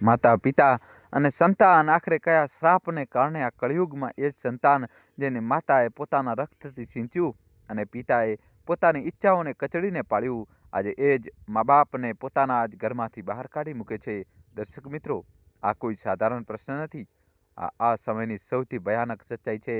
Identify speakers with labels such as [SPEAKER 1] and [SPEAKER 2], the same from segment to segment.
[SPEAKER 1] માતા પિતા અને સંતાન આખરે કયા શ્રાપને કારણે આ કળિયુગમાં એ જ સંતાન જેને માતાએ પોતાના રક્તથી સિંચ્યું અને પિતાએ પોતાની ઈચ્છાઓને કચડીને પાળ્યું, આજે એ જ મા બાપને પોતાના જ ઘરમાંથી બહાર કાઢી મૂકે છે. દર્શક મિત્રો, આ કોઈ સાધારણ પ્રશ્ન નથી. આ સમયની સૌથી ભયાનક સચ્ચાઈ છે,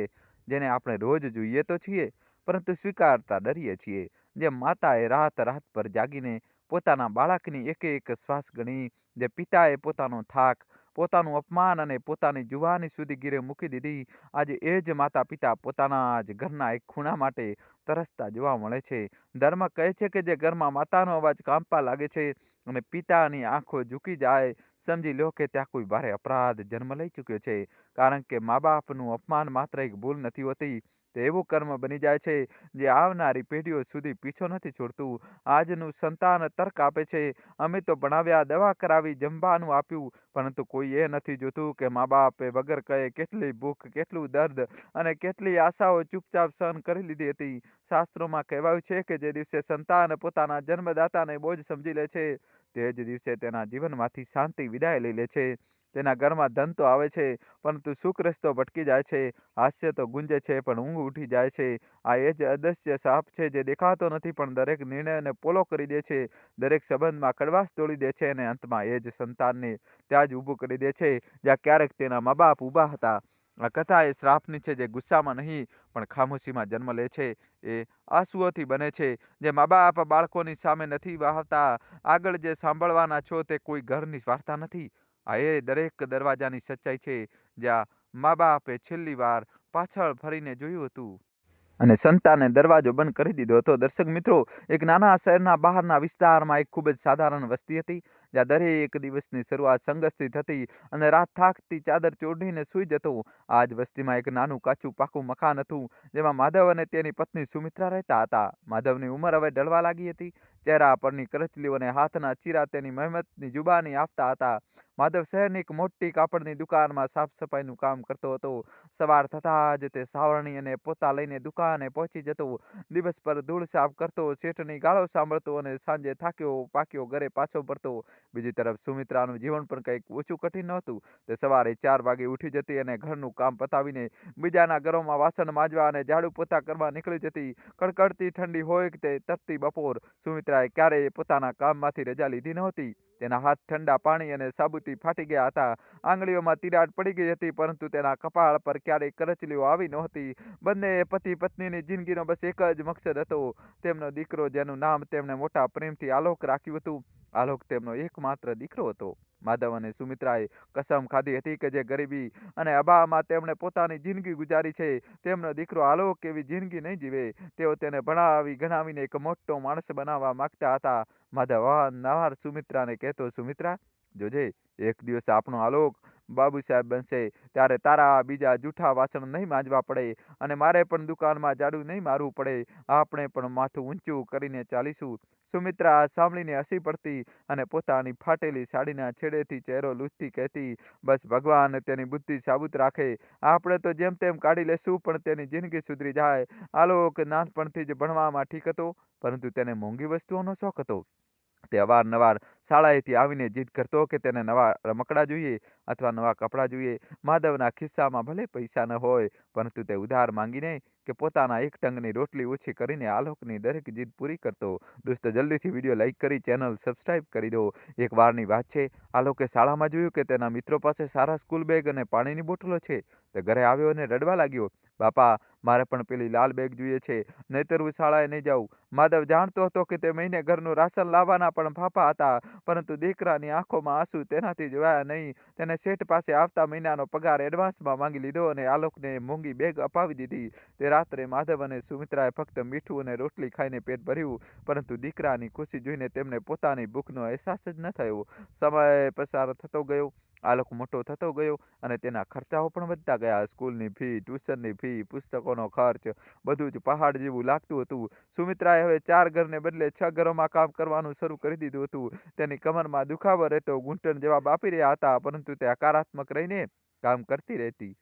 [SPEAKER 1] જેને આપણે રોજ જોઈએ તો છીએ, પરંતુ સ્વીકારતા ડરીએ છીએ. જે માતાએ રાત રાત પર જાગીને પોતાના બાળકની એક એક શ્વાસ ગણી, જે પિતાએ પોતાનો થાક, પોતાનું અપમાન અને પોતાની જુવાની સુધી ગીરે મૂકી દીધી, આજે એ જ માતા પિતા પોતાના જ ઘરના એક ખૂણા માટે તરસતા જોવા મળે છે. ધર્મ કહે છે કે જે ઘરમાં માતાનો અવાજ કાંપવા લાગે છે અને પિતાની આંખો ઝૂકી જાય, સમજી લો કે ત્યાં કોઈ ભારે અપરાધ જન્મ લઈ ચૂક્યો છે. કારણ કે મા બાપનું અપમાન માત્ર એક ભૂલ નથી હોતી, તે એવું કર્મ બની જાય છે જે આવનારી પેઢીઓ સુધી પીછો નથી છોડતું. આજનું સંતાન તર્ક આપે છે, અમે તો ભણાવ્યા, દવા કરાવી, જમવાનું આપ્યું, પરંતુ કોઈ એ નથી જોતું કે મા બાપે વગર કહે કેટલી ભૂખ, કેટલું દર્દ અને કેટલી આશાઓ ચૂપચાપ સહન કરી લીધી હતી. શાસ્ત્રોમાં કહેવાયું છે કે જે દિવસે સંતાન પોતાના જન્મદાતાને બોજ સમજી લે છે, તે જ દિવસે તેના જીવનમાંથી શાંતિ વિદાય લઈ લે છે. તેના ઘરમાં ધન તો આવે છે, પરંતુ સુખ રસ્તો ભટકી જાય છે. હાસ્ય તો ગુંજે છે, પણ ઊંઘ ઉઠી જાય છે. આ એ જ અદૃશ્ય સાપ છે જે દેખાતો નથી, પણ દરેક નિર્ણયને પોલો કરી દે છે, દરેક સંબંધમાં કડવાશ તોડી દે છે અને અંતમાં એ જ સંતાનને ત્યાં જ ઊભું કરી દે છે જ્યાં ક્યારેક તેના મા બાપ ઊભા હતા. આ કથા એ શ્રાપની છે જે ગુસ્સામાં નહીં પણ ખામોશીમાં જન્મ લે છે. એ આંસુઓથી બને છે જે મા બાપ બાળકોની સામે નથી વહાવતા. આગળ જે સાંભળવાના છો તે કોઈ ઘરની વાર્તા નથી. આ એ દરેક દરવાજાની સચ્ચાઈ છે જ્યાં મા બાપે છેલ્લી વાર પાછળ ફરીને જોયું હતું અને સંતાને દરવાજો બંધ કરી દીધો હતો. દર્શક મિત્રો, એક નાના શહેરના બહારના વિસ્તારમાં એક ખૂબ જ સાધારણ વસ્તી હતી, જ્યાં દરેક દિવસની શરૂઆત સંઘર્ષથી થતી અને રાત થાકતી ચાદર ચોડીને સૂઈ જતો. આ જ વસ્તીમાં એક નાનું કાચું પાકું મકાન હતું, જેમાં માધવ અને તેની પત્ની સુમિત્રા રહેતા હતા. માધવની ઉંમર હવે ઢળવા લાગી હતી. ચહેરા પરની કરચલીઓ અને હાથના ચીરા તેની મહેનતની જુબાની આપતા હતા. માધવ શહેરની એક મોટી કાપડની દુકાનમાં સાફ સફાઈનું કામ કરતો હતો. સવાર થતાં જ તે સાવરણી અને પોતા લઈને દુકાને પહોંચી જતો. દિવસ પર ધૂળ સાફ કરતો, શેઠની ગાળો સાંભળતો અને સાંજે થાક્યો પાક્યો ઘરે પાછો ફરતો. બીજી તરફ સુમિત્રાનું જીવન પણ કંઈક ઓછું કઠિન નહોતું. તે સવારે 4 વાગે ઉઠી જતી અને ઘરનું કામ પતાવીને બીજાના ઘરોમાં વાસણ માંજવા અને ઝાડુ પોતા કરવા નીકળી જતી. કડકડતી ઠંડી હોય કે તે તપતી બપોર, સુમિત્રાએ ક્યારેય પોતાના કામમાંથી રજા લીધી નહોતી. તેના હાથ ઠંડા પાણી અને સાબુથી ફાટી ગયા હતા. આંગળીઓમાં તિરાડ પડી ગઈ હતી, પરંતુ તેના કપાળ પર ક્યારેય કરચલીઓ આવી નહોતી. બંને પતિ પત્નીની જિંદગીનો બસ એક જ મકસદ હતો, તેમનો દીકરો, જેનું નામ તેમણે મોટા પ્રેમથી આલોક રાખ્યું હતું. આલોક તેમનો એકમાત્ર દીકરો હતો. માધવ અને સુમિત્રાએ કસમ ખાધી હતી કે જે ગરીબી અને અભાવમાં તેમણે પોતાની જિંદગી ગુજારી છે, તેમનો દીકરો આલોક એવી જિંદગી નહીં જીવે. તેઓ તેને ભણાવી ગણાવીને એક મોટો માણસ બનાવવા માંગતા હતા. માધવ અવારનવાર સુમિત્રાને કહેતો, સુમિત્રા, જોજે, એક દિવસ આપણો આલોક બાબુ સાહેબ બનશે, ત્યારે તારા બીજા જૂઠા વાસણ નહીં માંજવા પડે અને મારે પણ દુકાનમાં ઝાડુ નહીં મારવું પડે. આપણે પણ માથું ઊંચું કરીને ચાલીશું. સુમિત્રા સાંભળીને હસી પડતી અને પોતાની ફાટેલી સાડીના છેડેથી ચહેરો લૂછતી કહેતી, બસ ભગવાન તેની બુદ્ધિ સાબુત રાખે. આપણે તો જેમ તેમ કાઢી લેશું, પણ તેની જિંદગી સુધરી જાય. આલોક નાનપણથી જ ભણવામાં ઠીક હતો, પરંતુ તેને મોંઘી વસ્તુઓનો શોખ હતો. તે અવારનવાર શાળાએથી આવીને જીદ કરતો કે તેને નવા રમકડાં જોઈએ અથવા નવા કપડાં જોઈએ. માધવના ખિસ્સામાં ભલે પૈસા ન હોય, પરંતુ તે ઉધાર માંગીને કે પોતાના એક ટંગની રોટલી ઓછી કરીને આલોકની દરેક જીદ પૂરી કરતો. દોસ્તો, જલ્દીથી વિડીયો લાઈક કરી ચેનલ સબસ્ક્રાઈબ કરી દો. એક વારની વાત છે, આલોકે શાળામાં જોયું કે તેના મિત્રો પાસે સારા સ્કૂલ બેગ અને પાણીની બોટલો છે. તે ઘરે આવ્યો અને રડવા લાગ્યો, બાપા, મારે પણ પેલી લાલ બેગ જોઈએ છે, નહીંતર હું શાળાએ નહીં જાઉં. માધવ જાણતો હતો કે તે મહિને ઘરનું રાશન લાવવાના પણ ફાફા હતા, પરંતુ દીકરાની આંખોમાં આંસુ તેનાથી જોવાયા નહીં. તેને શેઠ પાસે આવતા મહિનાનો પગાર એડવાન્સમાં માંગી લીધો અને આલોકને મોંઘી બેગ અપાવી દીધી. તે રાત્રે માધવ અને સુમિત્રાએ ફક્ત મીઠું અને રોટલી ખાઈને પેટ ભર્યું, પરંતુ દીકરાની ખુશી જોઈને તેમને પોતાની ભૂખનો અહેસાસ જ ન થયો. સમય પસાર થતો ગયો, આલોક મોટો થતો ગયો અને તેના ખર્ચાઓ પણ વધતા ગયા. સ્કૂલની ફી, ટ્યુશનની ફી, પુસ્તકોનો ખર્ચ, બધું જ પહાડ જેવું લાગતું હતું. સુમિત્રાએ હવે 4 ઘરને બદલે 6 ઘરોમાં કામ કરવાનું શરૂ કરી દીધું હતું. તેની કમરમાં દુખાવો રહેતો, ઘૂંટણ જવાબ આપી રહ્યા હતા, પરંતુ તે હકારાત્મક રહીને કામ કરતી રહેતી.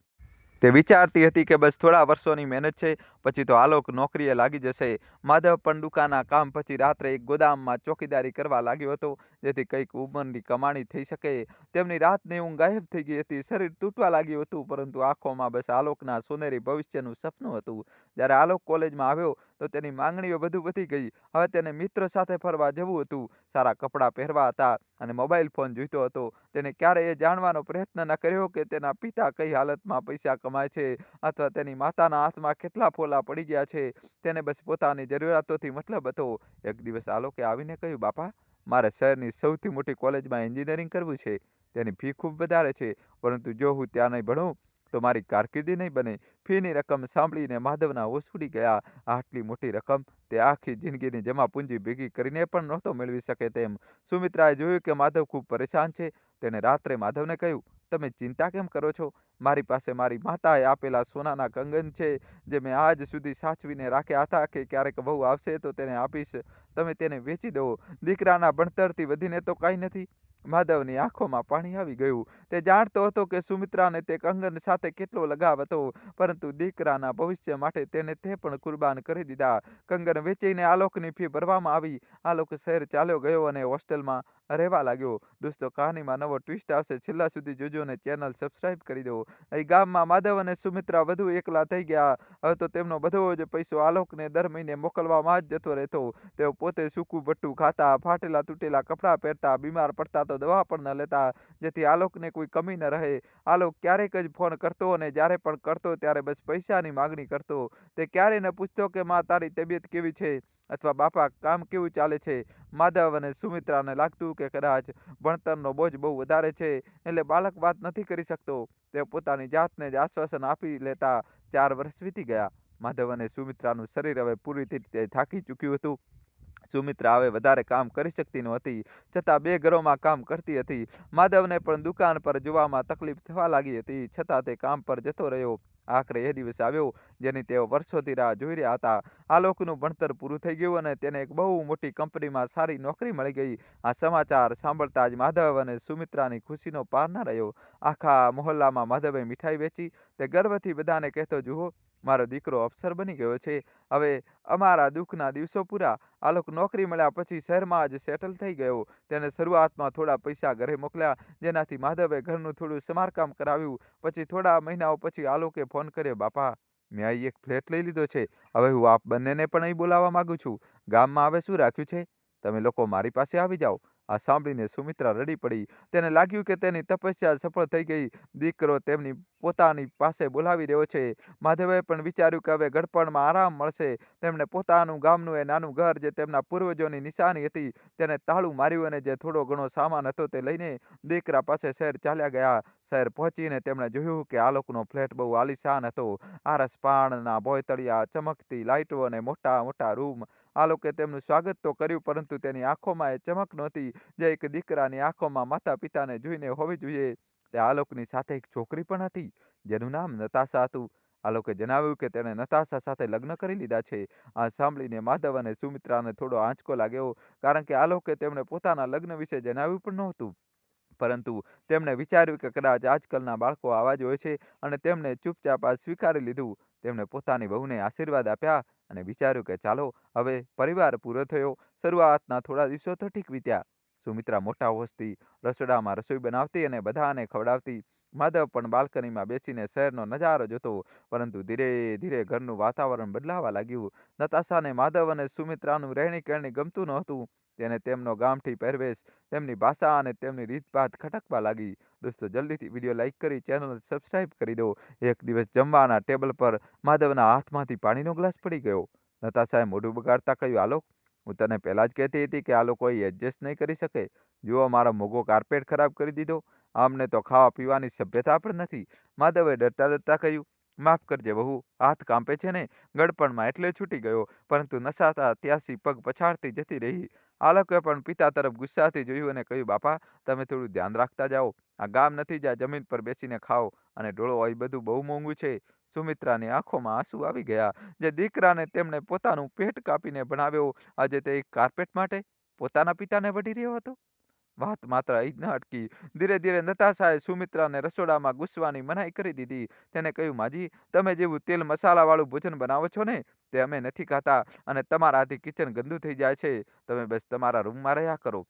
[SPEAKER 1] તે વિચારતી હતી કે બસ થોડા વર્ષોની મહેનત છે, પછી તો આલોક નોકરીએ લાગી જશે. માધવ પણ દુકાનના કામ પછી રાત્રે એક ગોદામમાં ચોકીદારી કરવા લાગ્યો હતો, જેથી કંઈક ઉંમરની કમાણી થઈ શકે. તેમની રાતની ઊંઘ ગાયબ થઈ ગઈ હતી, શરીર તૂટવા લાગ્યું હતું, પરંતુ આંખોમાં બસ આલોકના સોનેરી ભવિષ્યનું સપનું હતું. જ્યારે આલોક કોલેજમાં આવ્યો તો તેની માંગણીઓ વધુ વધી ગઈ. હવે તેને મિત્રો સાથે ફરવા જવું હતું, સારા કપડાં પહેરવા હતા અને મોબાઈલ ફોન જોઈતો હતો. તેને ક્યારેય એ જાણવાનો પ્રયત્ન ન કર્યો કે તેના પિતા કઈ હાલતમાં પૈસા કમાય છે અથવા તેની માતાના હાથમાં કેટલા ફોલા પડી ગયા છે. તેને બસ પોતાની જરૂરિયાતોથી મતલબ હતો. એક દિવસ આલોકે આવીને કહ્યું, બાપા, મારે શહેરની સૌથી મોટી કોલેજમાં એન્જિનિયરિંગ કરવું છે. તેની ફી ખૂબ વધારે છે, પરંતુ જો હું ત્યાં નહીં ભણું તો મારી કારકિર્દી નહીં બને. ફીની રકમ સાંભળીને માધવના હોશ ઉડી ગયા. આટલી મોટી રકમ તે આખી જિંદગીની જમાપૂંજી ભેગી કરીને પણ નહોતો મેળવી શકે તેમ. સુમિત્રાએ જોયું કે માધવ ખૂબ પરેશાન છે. તેણે રાત્રે માધવને કહ્યું, તમે ચિંતા કેમ કરો છો? મારી પાસે મારી માતાએ આપેલા સોનાના કંગન છે, જે મેં આજ સુધી સાચવીને રાખ્યા હતા કે ક્યારેક વહુ આવશે તો તેને આપીશ. તમે તેને વેચી દો. દીકરાના ભણતરથી વધીને તો કાંઈ નથી. માધવની આંખોમાં પાણી આવી ગયું. તે જાણતો હતો કે સુમિત્રાને તે કંગન સાથે કેટલો લગાવ હતો, પરંતુ દીકરાના ભવિષ્ય માટે તેને તે પણ કુરબાન કરી દીધા. કંગન વેચીને આલોકની ફી ભરવામાં આવી. આલોક શહેર ચાલ્યો ગયો અને હોસ્ટેલમાં રહેવા લાગ્યો. દોસ્તો, કહાનીમાં નવો ટ્વિસ્ટ આવશે. છેલ્લા સુધી જોજો અને ચેનલ સબસ્ક્રાઇબ કરી દો. અહીં ગામમાં માધવ અને સુમિત્રા વધુ એકલા થઈ ગયા. હવે તો તેમનો બધો જ પૈસો આલોકને દર મહિને મોકલવામાં જ જતો રહેતો. તેઓ પોતે સૂકું ભટ્ટું ખાતા, ફાટેલા તૂટેલા કપડાં પહેરતા, બીમાર પડતા તો દવા પણ ન લેતા, જેથી આલોકને કોઈ કમી ન રહે. આલોક ક્યારેક જ ફોન કરતો અને જ્યારે પણ કરતો ત્યારે બસ પૈસાની માગણી કરતો. તે ક્યારેય ન પૂછતો કે માં, તારી તબિયત કેવી છે અથવા બાપા, કામ કેવું ચાલે છે. માધવ અને સુમિત્રાને લાગતું કે કદાચ ભણતરનો બોજ બહુ વધારે છે, એટલે બાળક વાત નથી કરી શકતો. તે પોતાની જાતને જ આશ્વાસન આપી લેતા. 4 વર્ષ વીતી ગયા. માધવ અને સુમિત્રાનું શરીર હવે પૂરી રીતે થાકી ચૂક્યું હતું. સુમિત્રા હવે વધારે કામ કરી શકતી નહોતી, છતાં 2 ઘરોમાં કામ કરતી હતી. માધવને પણ દુકાન પર જોવામાં તકલીફ થવા લાગી હતી, છતાં તે કામ પર જતો રહ્યો. આખરે એ દિવસ આવ્યો જેની તેઓ વર્ષોથી રાહ જોઈ રહ્યા હતા. આલોકનું ભણતર પૂરું થઈ ગયું અને તેને એક બહુ મોટી કંપનીમાં સારી નોકરી મળી ગઈ. આ સમાચાર સાંભળતા જ માધવ અને સુમિત્રાની ખુશીનો પાર ન રહ્યો. આખા મોહલ્લામાં માધવે મીઠાઈ વેચી. તે ગર્વથી બધાને કહેતો, જુઓ, મારો દીકરો અફસર બની ગયો છે. હવે અમારા દુઃખના દિવસો પૂરા. આલોક નોકરી મળ્યા પછી શહેરમાં જ સેટલ થઈ ગયો. તેને શરૂઆતમાં થોડા પૈસા ઘરે મોકલ્યા, જેનાથી માધવે ઘરનું થોડું સમારકામ કરાવ્યું. પછી થોડા મહિનાઓ પછી આલોકે ફોન કર્યો, બાપા, મેં અહીં એક ફ્લેટ લઈ લીધો છે. હવે હું આપ બંનેને પણ અહીં બોલાવવા માંગુ છું. ગામમાં હવે શું રાખ્યું છે? તમે લોકો મારી પાસે આવી જાઓ. આ સાંભળીને સુમિત્રા રડી પડી. તેને લાગ્યું કે તેની તપસ્યા સફળ થઈ ગઈ. દીકરો તેમની પોતાની પાસે બોલાવી રહ્યો છે. માધવે પણ વિચાર્યું કે હવે ગડપણમાં આરામ મળશે. તેમણે પોતાનું ગામનું એ નાનું ઘર, જે તેમના પૂર્વજોની નિશાની હતી, તેને તાળું માર્યું અને જે થોડો ઘણો સામાન હતો તે લઈને દીકરા પાસે શહેર ચાલ્યા ગયા. શહેર પહોંચીને તેમણે જોયું કે આલોકનો ફ્લેટ બહુ આલીશાન હતો. આરસ પાણના ભોંયતળિયા, ચમકતી લાઇટો અને મોટા મોટા રૂમ. આલોકે તેમનું સ્વાગત તો કર્યું, પરંતુ તેની આંખોમાં એ ચમક નહોતી જે એક દીકરાની આંખોમાં માતા પિતાને જોઈને હોવી જોઈએ. તે આલોકની સાથે એક છોકરી પણ હતી, જેનું નામ નતાશા હતું. આલોકે જણાવ્યું કે તેણે નતાશા સાથે લગ્ન કરી લીધા છે. આ સાંભળીને માધવ અને સુમિત્રાને થોડો આંચકો લાગ્યો, કારણ કે આલોકે તેમણે પોતાના લગ્ન વિશે જણાવ્યું પણ નહોતું. પરંતુ તેમણે વિચાર્યું કે કદાચ આજકાલના બાળકો આવા જ હોય છે, અને તેમણે ચૂપચાપ આ સ્વીકારી લીધું. તેમણે પોતાની વહુને આશીર્વાદ આપ્યા અને વિચાર્યું કે ચાલો, હવે પરિવાર પૂરો થયો. શરૂઆતના થોડા દિવસો તો ઠીક વીત્યા. સુમિત્રા મોટા હોશથી રસોડામાં રસોઈ બનાવતી અને બધાને ખવડાવતી. માધવ પણ બાલ્કનીમાં બેસીને શહેરનો નજારો જોતો. પરંતુ ધીરે ધીરે ઘરનું વાતાવરણ બદલાવા લાગ્યું. નતાશાને માધવ અને સુમિત્રાનું રહેણી કહેણી ગમતું નહોતું. તેને તેમનો ગામઠી પહેરવેશ, તેમની ભાષા અને તેમની રીતભાત ખટકવા લાગી. દોસ્તો, જલ્દીથી વિડીયો લાઈક કરી ચેનલ સબસ્ક્રાઇબ કરી દો. એક દિવસ જમવાના ટેબલ પર માધવના હાથમાંથી પાણીનો ગ્લાસ પડી ગયો. નતાશાએ મોઢું બગાડતા કહ્યું, આલોક, હું તને પહેલા જ કહેતી હતી કે આ લોકો એડજસ્ટ નહીં કરી શકે. જુઓ, મારો મોગો કાર્પેટ ખરાબ કરી દીધો. આમને તો ખાવા પીવાની સભ્યતા પણ નથી. માધવે ડરતા ડરતા કહ્યું, માફ કરજે વહુ, હાથ કાંપે છે ને. ગડપણમાં એટલે છૂટી ગયો, પરંતુ નશાતા ત્યાંથી પગ પછાડતી જતી રહી. આલોકે પણ પિતા તરફ ગુસ્સાથી જોયું અને કહ્યું, બાપા, તમે થોડું ધ્યાન રાખતા જાઓ. આ ગામ નથી જ્યાં જમીન પર બેસીને ખાઓ અને ઢોળો. એ બધું બહુ મોંઘું છે. સુમિત્રાની આંખોમાં આંસુ આવી ગયા. જે દીકરાને તેમણે પોતાનું પેટ કાપીને ભણાવ્યો, આજે તે એક કાર્પેટ માટે પોતાના પિતાને વઢી રહ્યો હતો. વાત માત્ર અહીં જ ન અટકી. ધીરે ધીરે નતાશાએ સુમિત્રાને રસોડામાં ઘૂસવાની મનાઈ કરી દીધી. તેને કહ્યું, માજી, તમે જેવું તેલ મસાલાવાળું ભોજન બનાવો છો ને, તે અમે નથી ખાતા અને તમારાથી કિચન ગંદુ થઈ જાય છે. તમે બસ તમારા રૂમમાં રહ્યા કરો.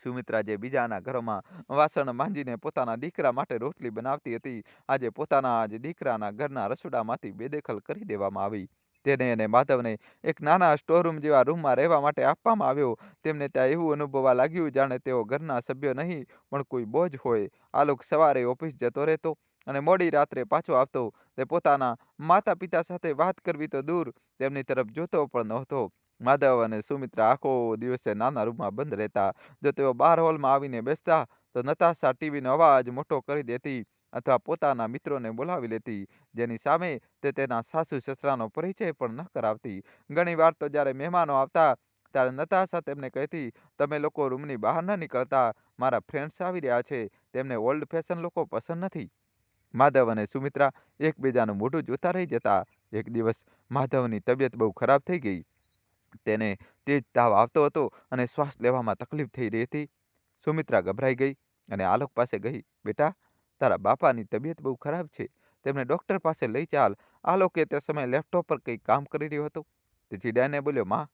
[SPEAKER 1] સુમિત્રા જે બીજાના ઘરોમાં વાસણ માંજીને પોતાના દીકરા માટે રોટલી બનાવતી હતી, આજે પોતાના જ દીકરાના ઘરના રસોડામાંથી બેદખલ કરી દેવામાં આવી. તેને અને માધવને એક નાના સ્ટોરરૂમ જેવા રૂમમાં રહેવા માટે આપવામાં આવ્યો. તેમને ત્યાં એવું અનુભવવા લાગ્યું જાણે તેઓ ઘરના સભ્યો નહીં પણ કોઈ બોજ હોય. આલોક સવારે ઓફિસ જતો રહેતો અને મોડી રાત્રે પાછો આવતો. તે પોતાના માતા પિતા સાથે વાત કરવી તો દૂર, તેમની તરફ જોતો પણ નહોતો. માધવ અને સુમિત્રા આખો દિવસે નાના રૂમમાં બંધ રહેતા. જો તેઓ બહાર હોલમાં આવીને બેસતા તો નતાશા ટીવીનો અવાજ મોટો કરી દેતી અથવા પોતાના મિત્રોને બોલાવી લેતી, જેની સામે તે તેના સાસુ સસરાનો પરિચય પણ ન કરાવતી. ઘણીવાર તો જ્યારે મહેમાનો આવતા ત્યારે નતાશા તેમને કહેતી, તમે લોકો રૂમની બહાર ન નીકળતા, મારા ફ્રેન્ડ્સ આવી રહ્યા છે, તેમને ઓલ્ડ ફેશન લોકો પસંદ નથી. માધવ અને સુમિત્રા એકબીજાનું મોઢું જોતા રહી જતા. એક દિવસ માધવની તબિયત બહુ ખરાબ થઈ ગઈ. તેને તેજ તાવ આવતો હતો અને શ્વાસ લેવામાં તકલીફ થઈ રહી હતી. સુમિત્રા ગભરાઈ ગઈ અને આલોક પાસે ગઈ. બેટા, તારા બાપાની તબિયત બહુ ખરાબ છે, તેમને ડૉક્ટર પાસે લઈ ચાલ. આલોકે તે સમયે લેપટોપ પર કંઈક કામ કરી રહ્યો હતો. તે ચીડાઈને બોલ્યો, માં,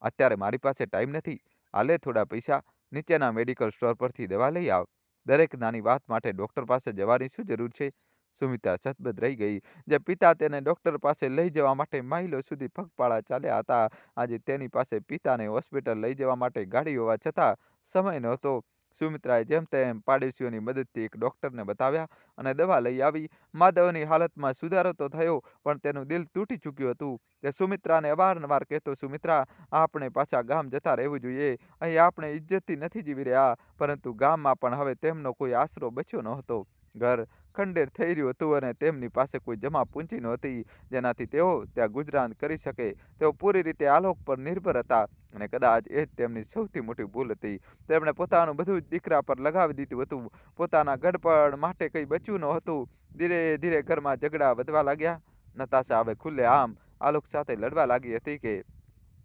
[SPEAKER 1] અત્યારે મારી પાસે ટાઈમ નથી. આ લે થોડા પૈસા, નીચેના મેડિકલ સ્ટોર પરથી દવા લઈ આવ. દરેક નાની વાત માટે ડૉક્ટર પાસે જવાની શું જરૂર છે? સુમિત્રા સતબત રહી ગઈ. જે પિતા તેને ડૉક્ટર પાસે લઈ જવા માટે માઇલો સુધી પગપાળા ચાલ્યા હતા, આજે તેની પાસે પિતાને હોસ્પિટલ લઈ જવા માટે ગાડી હોવા છતાં સમય નહોતો. સુમિત્રાએ જેમ તેમ પાડોશીઓની મદદથી એક ડૉક્ટરને બતાવ્યા અને દવા લઈ આવી. માધવની હાલતમાં સુધારો તો થયો, પણ તેનું દિલ તૂટી ચૂક્યું હતું. તે સુમિત્રાને અવારનવાર કહેતો, સુમિત્રા, આપણે પાછા ગામ જતા રહેવું જોઈએ. અહીં આપણે ઇજ્જતથી નથી જીવી રહ્યા. પરંતુ ગામમાં પણ હવે તેમનો કોઈ આશરો બચ્યો નહોતો. ઘર ખંડેર થઈ રહ્યું હતું અને તેમની પાસે કોઈ જમા પૂંજી નહોતી જેનાથી તેઓ ત્યાં ગુજરાન કરી શકે. તેઓ પૂરી રીતે આલોક પર નિર્ભર હતા અને કદાચ એ જ તેમની સૌથી મોટી ભૂલ હતી. તેમણે પોતાનું બધું જ દીકરા પર લગાવી દીધું હતું. પોતાના ગડપણ માટે કંઈ બચ્યું નહોતું. ધીરે ધીરે ઘરમાં ઝઘડા વધવા લાગ્યા. નતાશા હવે ખુલ્લેઆમ આલોક સાથે લડવા લાગી હતી કે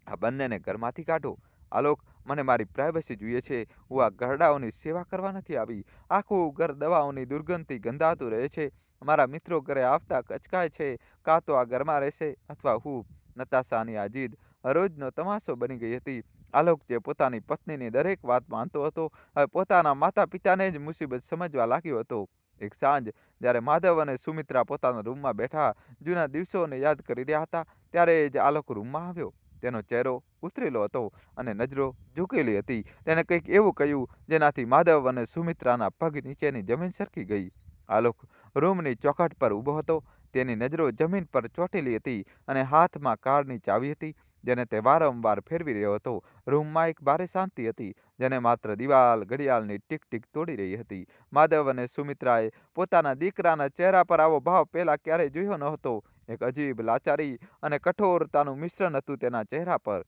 [SPEAKER 1] આ બંનેને ઘરમાંથી કાઢો. આલોક, મને મારી પ્રાઇવસી જોઈએ છે. હું આ ઘરડાઓની સેવા કરવા નથી આવી. આખું ઘર દવાઓની દુર્ગંધથી ગંધાતું રહે છે. મારા મિત્રો ઘરે આવતા કચકાય છે. કાં તો આ ઘરમાં રહેશે અથવા હું. નતાશાની આ જીદ રોજનો તમાશો બની ગઈ હતી. આલોક, જે પોતાની પત્નીની દરેક વાત માનતો હતો, હવે પોતાના માતા પિતાને જ મુસીબત સમજવા લાગ્યો હતો. એક સાંજ જ્યારે માધવ અને સુમિત્રા પોતાના રૂમમાં બેઠા જૂના દિવસોને યાદ કરી રહ્યા હતા, ત્યારે જ આલોક રૂમમાં આવ્યો. તેનો ચહેરો ઉતરેલો હતો અને નજરો ઝૂકેલી હતી. તેને કંઈક એવું કહ્યું જેનાથી માધવ અને સુમિત્રાના પગ નીચેની જમીન સરકી ગઈ. આલોક રૂમની ચોખટ પર ઊભો હતો. તેની નજરો જમીન પર ચોંટેલી હતી અને હાથમાં કારની ચાવી હતી, જેને તે વારંવાર ફેરવી રહ્યો હતો. રૂમમાં એક ભારે શાંતિ હતી, જેને માત્ર દિવાલ ઘડિયાળની ટીક ટીક તોડી રહી હતી. માધવ અને સુમિત્રાએ પોતાના દીકરાના ચહેરા પર આવો ભાવ પહેલા ક્યારેય જોયો નહોતો. એક અજીબ લાચારી અને કઠોરતાનું મિશ્રણ હતું તેના ચહેરા પર.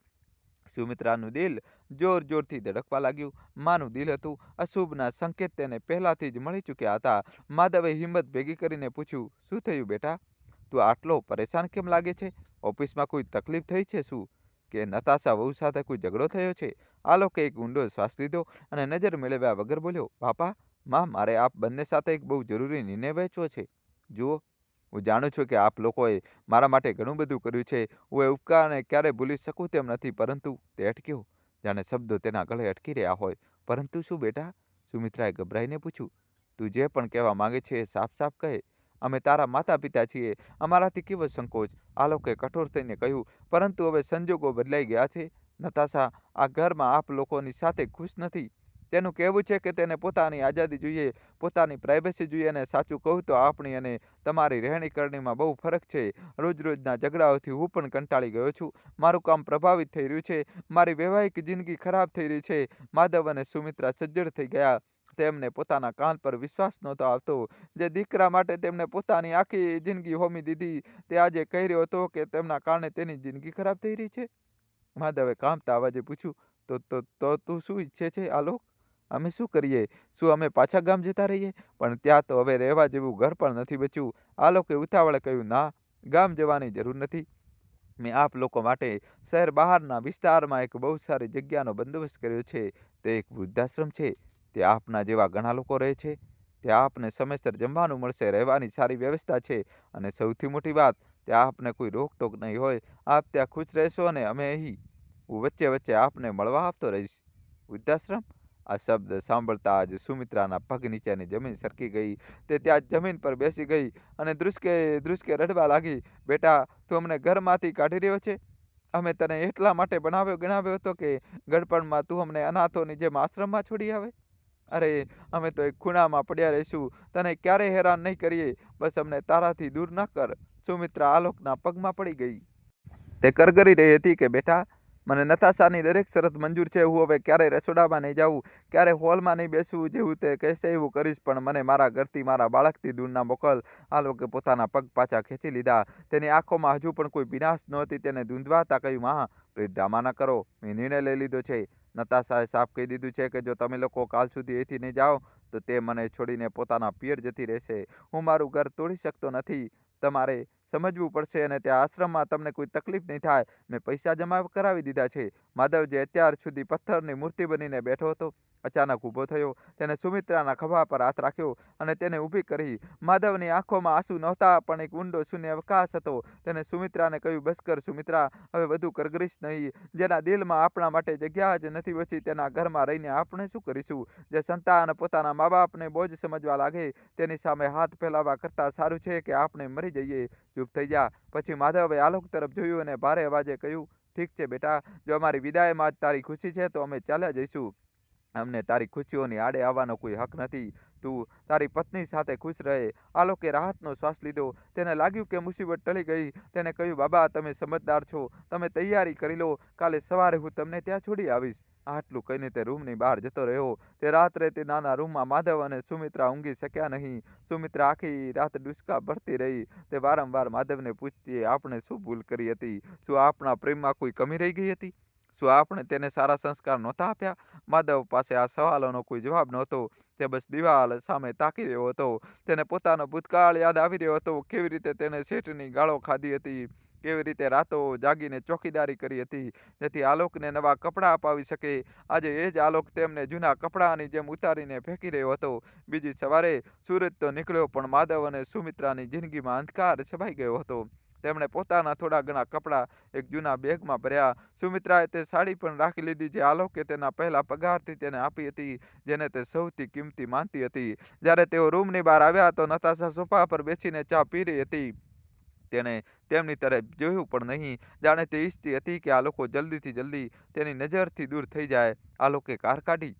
[SPEAKER 1] સુમિત્રાનું દિલ જોર જોરથી ધડકવા લાગ્યું. માનું દિલ હતું. અશુભના સંકેત તેને પહેલાથી જ મળી ચૂક્યા હતા. માધવે હિંમત ભેગી કરીને પૂછ્યું, શું થયું બેટા? તું આટલો પરેશાન કેમ લાગે છે? ઓફિસમાં કોઈ તકલીફ થઈ છે શું? કે નતાશા વહુ સાથે કોઈ ઝઘડો થયો છે? આલોકે એક ઊંડો શ્વાસ લીધો અને નજર મેળવ્યા વગર બોલ્યો, બાપા, માં, મારે આપ બંને સાથે એક બહુ જરૂરી નિર્ણય વહેંચવો છે. જુઓ, હું જાણું છું કે આપ લોકોએ મારા માટે ઘણું બધું કર્યું છે. હું એ ઉપકારને ક્યારે ભૂલી શકું તેમ નથી. પરંતુ તે અટક્યો, જાણે શબ્દો તેના ગળે અટકી રહ્યા હોય. પરંતુ શું બેટા? સુમિત્રાએ ગભરાઈને પૂછ્યું. તું જે પણ કહેવા માંગે છે એ સાફ સાફ કહે. અમે તારા માતા પિતા છીએ, અમારાથી કેવો સંકોચ? આલોકે કઠોર થઈને કહ્યું. પરંતુ હવે સંજોગો બદલાઈ ગયા છે. નતાશા આ ઘરમાં આપ લોકોની સાથે ખુશ નથી. તેનું કહેવું છે કે તેને પોતાની આઝાદી જોઈએ, પોતાની પ્રાઇવસી જોઈએ, અને સાચું કહું તો આપણી અને તમારી રહેણી કરણીમાં બહુ ફરક છે. રોજ રોજના ઝઘડાઓથી હું પણ કંટાળી ગયો છું. મારું કામ પ્રભાવિત થઈ રહ્યું છે. મારી વૈવાહિક જિંદગી ખરાબ થઈ રહી છે. માધવ અને સુમિત્રા સજ્જડ થઈ ગયા. તેમને પોતાના કાન પર વિશ્વાસ નહોતો આવતો. જે દીકરા માટે તેમને પોતાની આખી જિંદગી હોમી દીધી, તે આજે કહી રહ્યો હતો કે તેમના કારણે તેની જિંદગી ખરાબ થઈ રહી છે. માધવે કાંપતા અવાજે પૂછ્યું, તો તું શું ઈચ્છે છે આલોક? અમે શું કરીએ? શું અમે પાછા ગામ જતા રહીએ? પણ ત્યાં તો હવે રહેવા જેવું ઘર પણ નથી બચ્યું. આલોકે ઉતાવળે કહ્યું, ના, ગામ જવાની જરૂર નથી. મેં આપ લોકો માટે શહેર બહારના વિસ્તારમાં એક બહુ સારી જગ્યાનો બંદોબસ્ત કર્યો છે. તે એક વૃદ્ધાશ્રમ છે. ત્યાં આપના જેવા ઘણા લોકો રહે છે. ત્યાં આપને સમયસર જમવાનું મળશે, રહેવાની સારી વ્યવસ્થા છે અને સૌથી મોટી વાત, ત્યાં આપને કોઈ રોકટોક નહીં હોય. આપ ત્યાં ખુશ રહેશો અને અમે અહીં હું વચ્ચે વચ્ચે આપને મળવા આવતો રહીશ. વૃદ્ધાશ્રમ? આ શબ્દ સાંભળતા જ સુમિત્રાના પગ નીચેની જમીન સરકી ગઈ. તે ત્યાં જમીન પર બેસી ગઈ અને ધ્રુસકે ધ્રુસકે રડવા લાગી. બેટા, તું અમને ઘરમાંથી કાઢી રહ્યો છે? અમે તને એટલા માટે ગણાવ્યો હતો કે ગડપણમાં તું અમને અનાથોની જેમ આશ્રમમાં છોડી આવે? અરે, અમે તો એક ખૂણામાં પડ્યા રહીશું, તને ક્યારેય હેરાન નહીં કરીએ. બસ અમને તારાથી દૂર ન કર. સુમિત્રા આલોકના પગમાં પડી ગઈ. તે કરગરી રહી હતી કે બેટા, મને નતાશાની દરેક શરત મંજૂર છે. હું હવે ક્યારેય રસોડામાં નહીં જાઉં, ક્યારેય હોલમાં નહીં બેસવું. જેવું તે કહેશે એવું કરીશ, પણ મને મારા ઘરથી, મારા બાળકથી દૂર ના મોકલ. આલોકે પોતાના પગ પાછા ખેંચી લીધા. તેની આંખોમાં હજુ પણ કોઈ ભીનાશ નહોતી. તેને ધૂંધવાતા કહ્યું, માં, પ્લીઝ ડ્રામા ન કરો. મેં નિર્ણય લઈ લીધો છે. નતાશાએ સાફ કહી દીધું છે કે જો તમે લોકો કાલ સુધી અહીંથી નહીં જાઓ તો તે મને છોડીને પોતાના પિયર જતી રહેશે. હું મારું ઘર તોડી શકતો નથી. તમારે સમજવું પડશે અને ત્યાં આશ્રમમાં તમને કોઈ તકલીફ નહીં થાય. મેં પૈસા જમા કરાવી દીધા છે. માધવ જે અત્યાર સુધી પથ્થરની મૂર્તિ બનીને બેઠો હતો, અચાનક ઊભો થયો. તેને સુમિત્રાના ખભા પર હાથ રાખ્યો અને તેને ઊભી કરી. માધવની આંખોમાં આંસુ નહોતા, પણ એક ઊંડો શૂન્ય અવકાશ હતો. તેને સુમિત્રાને કહ્યું, બસ કર સુમિત્રા, હવે વધુ કરગરીશ નહીં. જેના દિલમાં આપણા માટે જગ્યા જ નથી બચી, તેના ઘરમાં રહીને આપણે શું કરીશું? જે સંતાન પોતાના મા બાપને બોજ સમજવા લાગે, તેની સામે હાથ ફેલાવવા કરતાં સારું છે કે આપણે મરી જઈએ. ચૂપ થઈ જા. પછી માધવે આલોક તરફ જોયું અને ભારે અવાજે કહ્યું, ઠીક છે બેટા, જો અમારી વિદાયમાં જ તારી ખુશી છે તો અમે ચાલ્યા જઈશું. અમને તારી ખુશીઓની આડે આવવાનો કોઈ હક નથી. તું તારી પત્ની સાથે ખુશ રહે. આલોકે રાહતનો શ્વાસ લીધો. તેને લાગ્યું કે મુસીબત ટળી ગઈ. તેને કહ્યું, બાબા, તમે સમજદાર છો, તમે તૈયારી કરી લો. કાલે સવારે હું તમને ત્યાં છોડી આવીશ. આટલું કહીને તે રૂમની બહાર જતો રહ્યો. તે રાત્રે તે નાના રૂમમાં માધવ અને સુમિત્રા ઊંઘી શક્યા નહીં. સુમિત્રા આખી રાત ડૂસકા ભરતી રહી. તે વારંવાર માધવને પૂછતી, આપણે શું ભૂલ કરી હતી? શું આપણા પ્રેમમાં કોઈ કમી રહી ગઈ હતી? શું આપણે તેને સારા સંસ્કાર નહોતા આપ્યા? માધવ પાસે આ સવાલોનો કોઈ જવાબ નહોતો. તે બસ દિવાલ સામે તાકી રહ્યો હતો. તેને પોતાનો ભૂતકાળ યાદ આવી રહ્યો હતો. કેવી રીતે તેને શેઠની ગાળો ખાધી હતી, કેવી રીતે રાતો જાગીને ચોકીદારી કરી હતી જેથી આલોકને નવા કપડાં અપાવી શકે. આજે એ જ આલોક તેમને જૂના કપડાની જેમ ઉતારીને ફેંકી રહ્યો હતો. બીજી સવારે સૂરજ તો નીકળ્યો, પણ માધવ અને સુમિત્રાની જિંદગીમાં અંધકાર છવાઈ ગયો હતો. તેમણે પોતાના થોડા ઘણા કપડાં એક જૂના બેગમાં ભર્યા. સુમિત્રાએ તે સાડી પણ રાખી લીધી જે આલોકે તેના પહેલા પગારથી તેને આપી હતી, જેને તે સૌથી કિંમતી માનતી હતી. જ્યારે તેઓ રૂમની બહાર આવ્યા તો નતાશા સોફા પર બેસીને ચા પી રહી હતી. તેણે તેમની તરફ જોયું પણ નહીં, જાણે તે ઈચ્છતી હતી કે આ લોકો જલ્દીથી જલ્દી તેની નજરથી દૂર થઈ જાય. આલોકે કાર કાઢી.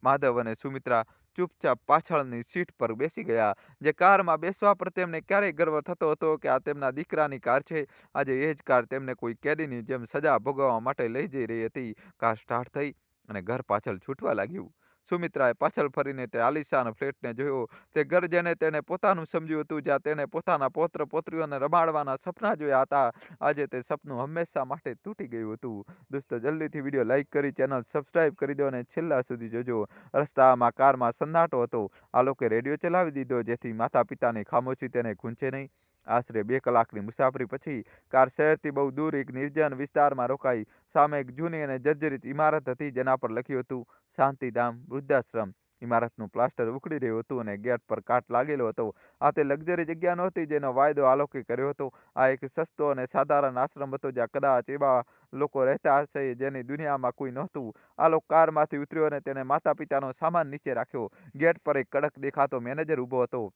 [SPEAKER 1] માધવ અને સુમિત્રા ચૂપચાપ પાછળની સીટ પર બેસી ગયા. જે કારમાં બેસવા પર તેમને ક્યારેય ગર્વ થતો હતો કે આ તેમના દીકરાની કાર છે, આજે એ જ કાર તેમને કોઈ કેદીની જેમ સજા ભોગવવા માટે લઈ જઈ રહી હતી. કાર સ્ટાર્ટ થઈ અને ઘર પાછળ છૂટવા લાગ્યું. સુમિત્રાએ પાછળ ફરીને તે આલિશાન ફ્લેટને જોયો. તે ઘર જેને તેને પોતાનું સમજ્યું હતું, જ્યાં તેને પોતાના પૌત્ર પૌત્રીઓને રમાડવાના સપના જોયા હતા, આજે તે સપનું હંમેશા માટે તૂટી ગયું હતું. દોસ્તો, જલ્દીથી વિડીયો લાઇક કરી ચેનલ સબસ્ક્રાઇબ કરી દો અને છેલ્લા સુધી જોજો. રસ્તામાં કારમાં સન્નાટો હતો. આલોકે રેડિયો ચલાવી દીધો જેથી માતા પિતાની ખામોશી તેને ખૂંચે નહીં. આશરે 2 કલાકની મુસાફરી પછી કાર શહેરથી બહુ દૂર એક નિર્જન વિસ્તારમાં રોકાઈ. સામે એક જૂની અને જર્જરિત ઇમારત હતી જેના પર લખ્યું હતું, શાંતિધામ વૃદ્ધાશ્રમ. ઇમારતનું પ્લાસ્ટર ઉખડી રહ્યું હતું અને ગેટ પર કાટ લાગેલો હતો. આ તે લક્ઝરી જગ્યા નહોતી જેનો વાયદો આલોકે કર્યો હતો. આ એક સસ્તો અને સાધારણ આશ્રમ હતો જ્યાં કદાચ એવા લોકો રહેતા હશે જેની દુનિયામાં કોઈ નહોતું. આલોક કારમાંથી ઉતર્યો અને તેણે માતા પિતાનો સામાન નીચે રાખ્યો. ગેટ પર એક કડક દેખાતો મેનેજર ઊભો હતો.